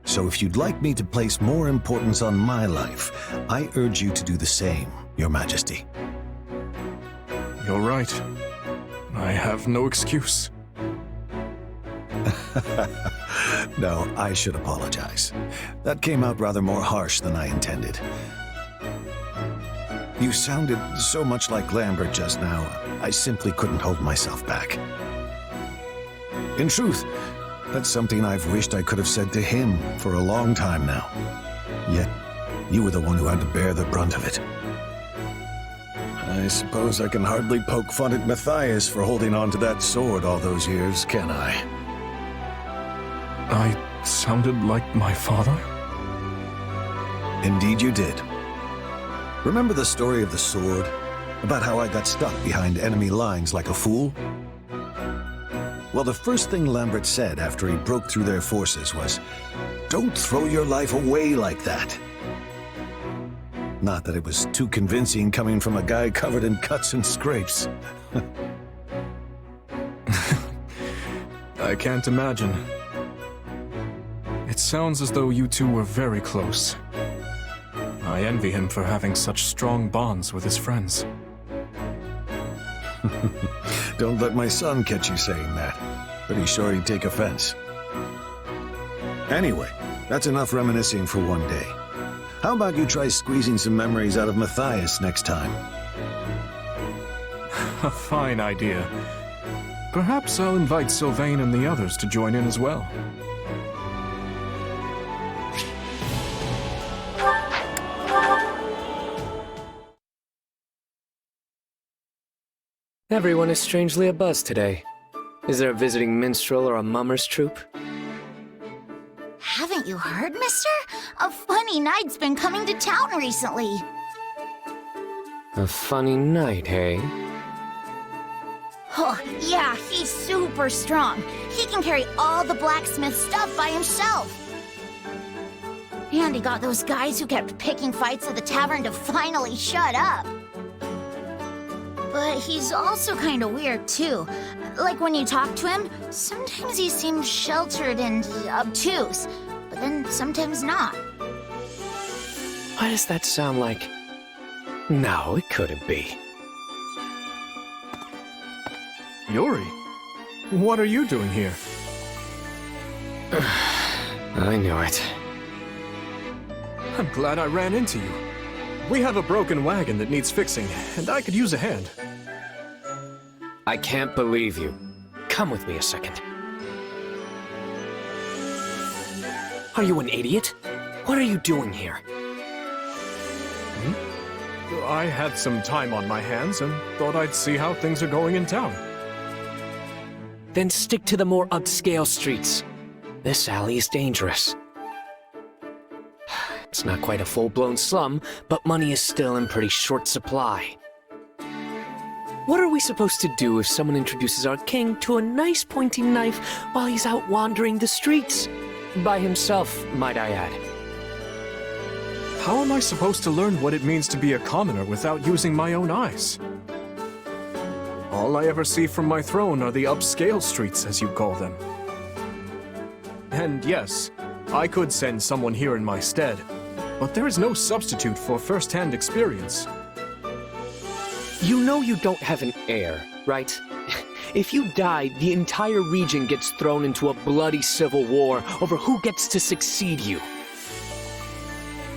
[SPEAKER 11] So if you'd like me to place more importance on my life, I urge you to do the same, Your Majesty.
[SPEAKER 5] You're right. I have no excuse.
[SPEAKER 11] No, I should apologize. That came out rather more harsh than I intended. You sounded so much like Lambert just now, I simply couldn't hold myself back. In truth, that's something I've wished I could have said to him for a long time now. Yet, you were the one who had to bear the brunt of it. I suppose I can hardly poke fun at Matthias for holding on to that sword all those years, can I?
[SPEAKER 5] I sounded like my father?
[SPEAKER 11] Indeed you did. Remember the story of the sword? About how I got stuck behind enemy lines like a fool? Well, the first thing Lambert said after he broke through their forces was, "Don't throw your life away like that." Not that it was too convincing coming from a guy covered in cuts and scrapes.
[SPEAKER 5] I can't imagine. It sounds as though you two were very close. I envy him for having such strong bonds with his friends.
[SPEAKER 11] Don't let my son catch you saying that. Pretty sure he'd take offense. Anyway, that's enough reminiscing for one day. How about you try squeezing some memories out of Matthias next time?
[SPEAKER 5] A fine idea. Perhaps I'll invite Sylvain and the others to join in as well.
[SPEAKER 12] Everyone is strangely abuzz today. Is there a visiting minstrel or a mummer's troupe?
[SPEAKER 7] Haven't you heard, mister? A funny knight's been coming to town recently.
[SPEAKER 12] A funny knight, hey?
[SPEAKER 7] Oh, yeah, he's super strong. He can carry all the blacksmith stuff by himself. And he got those guys who kept picking fights at the tavern to finally shut up. But he's also kind of weird, too. Like when you talk to him, sometimes he seems sheltered and obtuse, but then sometimes not.
[SPEAKER 12] Why does that sound like... No, it couldn't be.
[SPEAKER 5] Yuri, what are you doing here?
[SPEAKER 12] I knew it.
[SPEAKER 5] I'm glad I ran into you. We have a broken wagon that needs fixing, and I could use a hand.
[SPEAKER 12] I can't believe you. Come with me a second. Are you an idiot? What are you doing here?
[SPEAKER 5] I had some time on my hands and thought I'd see how things are going in town.
[SPEAKER 12] Then stick to the more upscale streets. This alley is dangerous. It's not quite a full-blown slum, but money is still in pretty short supply. What are we supposed to do if someone introduces our king to a nice pointy knife while he's out wandering the streets? By himself, might I add.
[SPEAKER 5] How am I supposed to learn what it means to be a commoner without using my own eyes? All I ever see from my throne are the upscale streets, as you call them. And yes, I could send someone here in my stead, but there is no substitute for first-hand experience.
[SPEAKER 12] You know you don't have an heir, right? If you die, the entire region gets thrown into a bloody civil war over who gets to succeed you.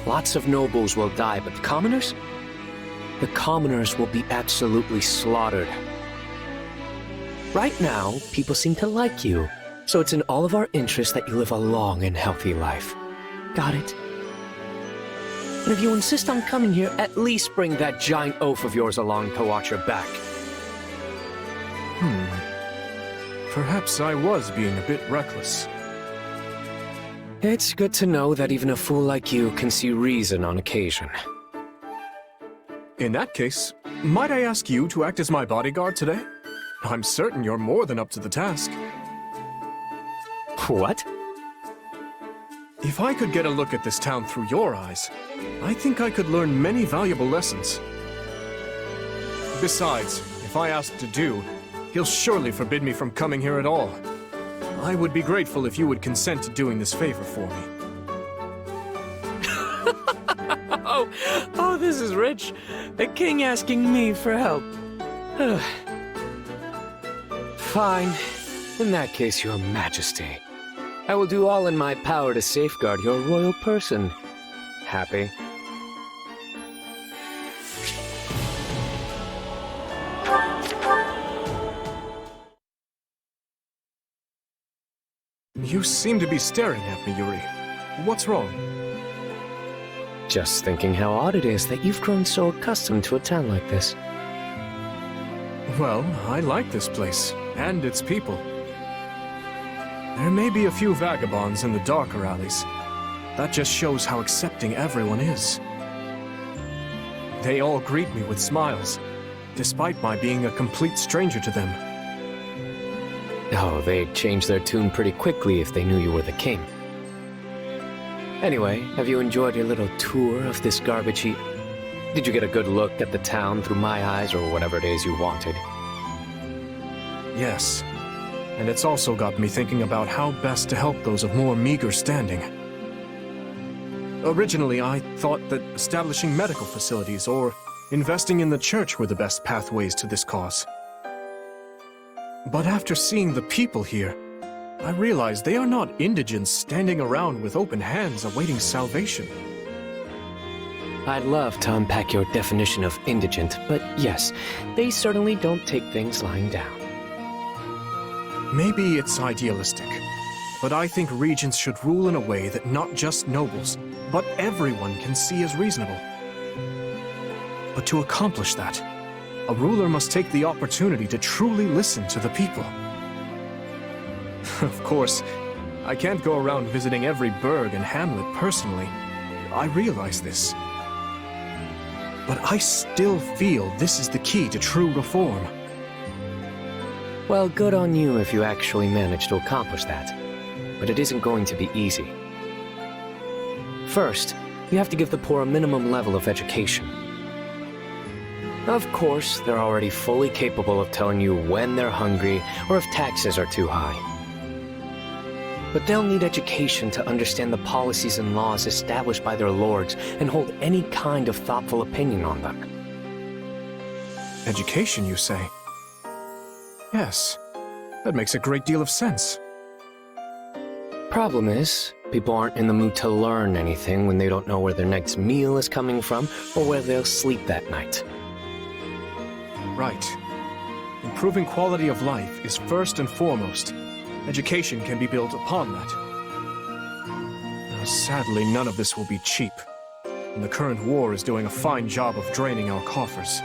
[SPEAKER 12] Lots of nobles will die, but the commoners? The commoners will be absolutely slaughtered. Right now, people seem to like you, so it's in all of our interests that you live a long and healthy life. Got it? And if you insist on coming here, at least bring that giant oaf of yours along to watch your back.
[SPEAKER 5] Perhaps I was being a bit reckless.
[SPEAKER 12] It's good to know that even a fool like you can see reason on occasion.
[SPEAKER 5] In that case, might I ask you to act as my bodyguard today? I'm certain you're more than up to the task.
[SPEAKER 12] What?
[SPEAKER 5] If I could get a look at this town through your eyes, I think I could learn many valuable lessons. Besides, if I ask to do, he'll surely forbid me from coming here at all. I would be grateful if you would consent to doing this favor for me.
[SPEAKER 12] Oh, this is rich. The king asking me for help. Fine. In that case, your majesty. I will do all in my power to safeguard your royal person. Happy?
[SPEAKER 5] You seem to be staring at me, Yuri. What's wrong?
[SPEAKER 12] Just thinking how odd it is that you've grown so accustomed to a town like this.
[SPEAKER 5] Well, I like this place, and its people. There may be a few vagabonds in the darker alleys. That just shows how accepting everyone is. They all greet me with smiles, despite my being a complete stranger to them.
[SPEAKER 12] Oh, they'd change their tune pretty quickly if they knew you were the king. Anyway, have you enjoyed your little tour of this garbage heap? Did you get a good look at the town through my eyes or whatever it is you wanted?
[SPEAKER 5] Yes. And it's also got me thinking about how best to help those of more meager standing. Originally, I thought that establishing medical facilities or investing in the church were the best pathways to this cause. But after seeing the people here, I realized they are not indigents standing around with open hands awaiting salvation.
[SPEAKER 12] I'd love to unpack your definition of indigent, but yes, they certainly don't take things lying down.
[SPEAKER 5] Maybe it's idealistic, but I think regents should rule in a way that not just nobles, but everyone can see as reasonable. But to accomplish that, a ruler must take the opportunity to truly listen to the people. Of course, I can't go around visiting every burg and hamlet personally. I realize this. But I still feel this is the key to true reform.
[SPEAKER 12] Well, good on you if you actually manage to accomplish that. But it isn't going to be easy. First, you have to give the poor a minimum level of education. Of course, they're already fully capable of telling you when they're hungry or if taxes are too high. But they'll need education to understand the policies and laws established by their lords and hold any kind of thoughtful opinion on them.
[SPEAKER 5] Education, you say? Yes, that makes a great deal of sense.
[SPEAKER 12] Problem is, people aren't in the mood to learn anything when they don't know where their next meal is coming from or where they'll sleep that night.
[SPEAKER 5] Right. Improving quality of life is first and foremost. Education can be built upon that. Now, sadly, none of this will be cheap, and the current war is doing a fine job of draining our coffers.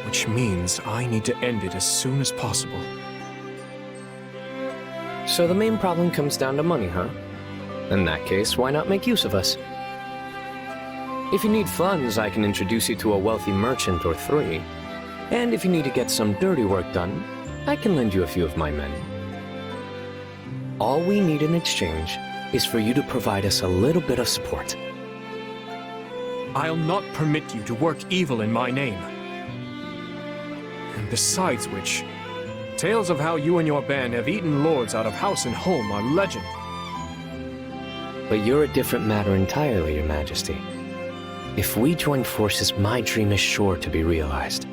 [SPEAKER 5] Which means I need to end it as soon as possible.
[SPEAKER 12] So the main problem comes down to money, huh? In that case, why not make use of us? If you need funds, I can introduce you to a wealthy merchant or three. And if you need to get some dirty work done, I can lend you a few of my men. All we need in exchange is for you to provide us a little bit of support.
[SPEAKER 5] I'll not permit you to work evil in my name. And besides which, tales of how you and your band have eaten lords out of house and home are legend.
[SPEAKER 12] But you're a different matter entirely, Your Majesty. If we join forces, my dream is sure to be realized.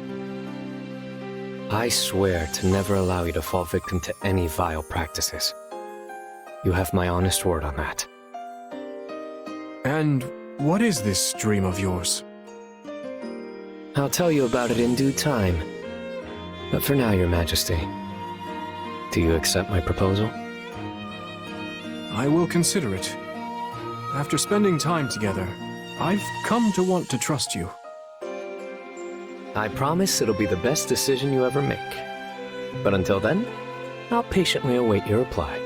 [SPEAKER 12] I swear to never allow you to fall victim to any vile practices. You have my honest word on that.
[SPEAKER 5] And what is this dream of yours?
[SPEAKER 12] I'll tell you about it in due time. But for now, Your Majesty, do you accept my proposal?
[SPEAKER 5] I will consider it. After spending time together, I've come to want to trust you.
[SPEAKER 12] I promise it'll be the best decision you ever make. But until then, I'll patiently await your reply.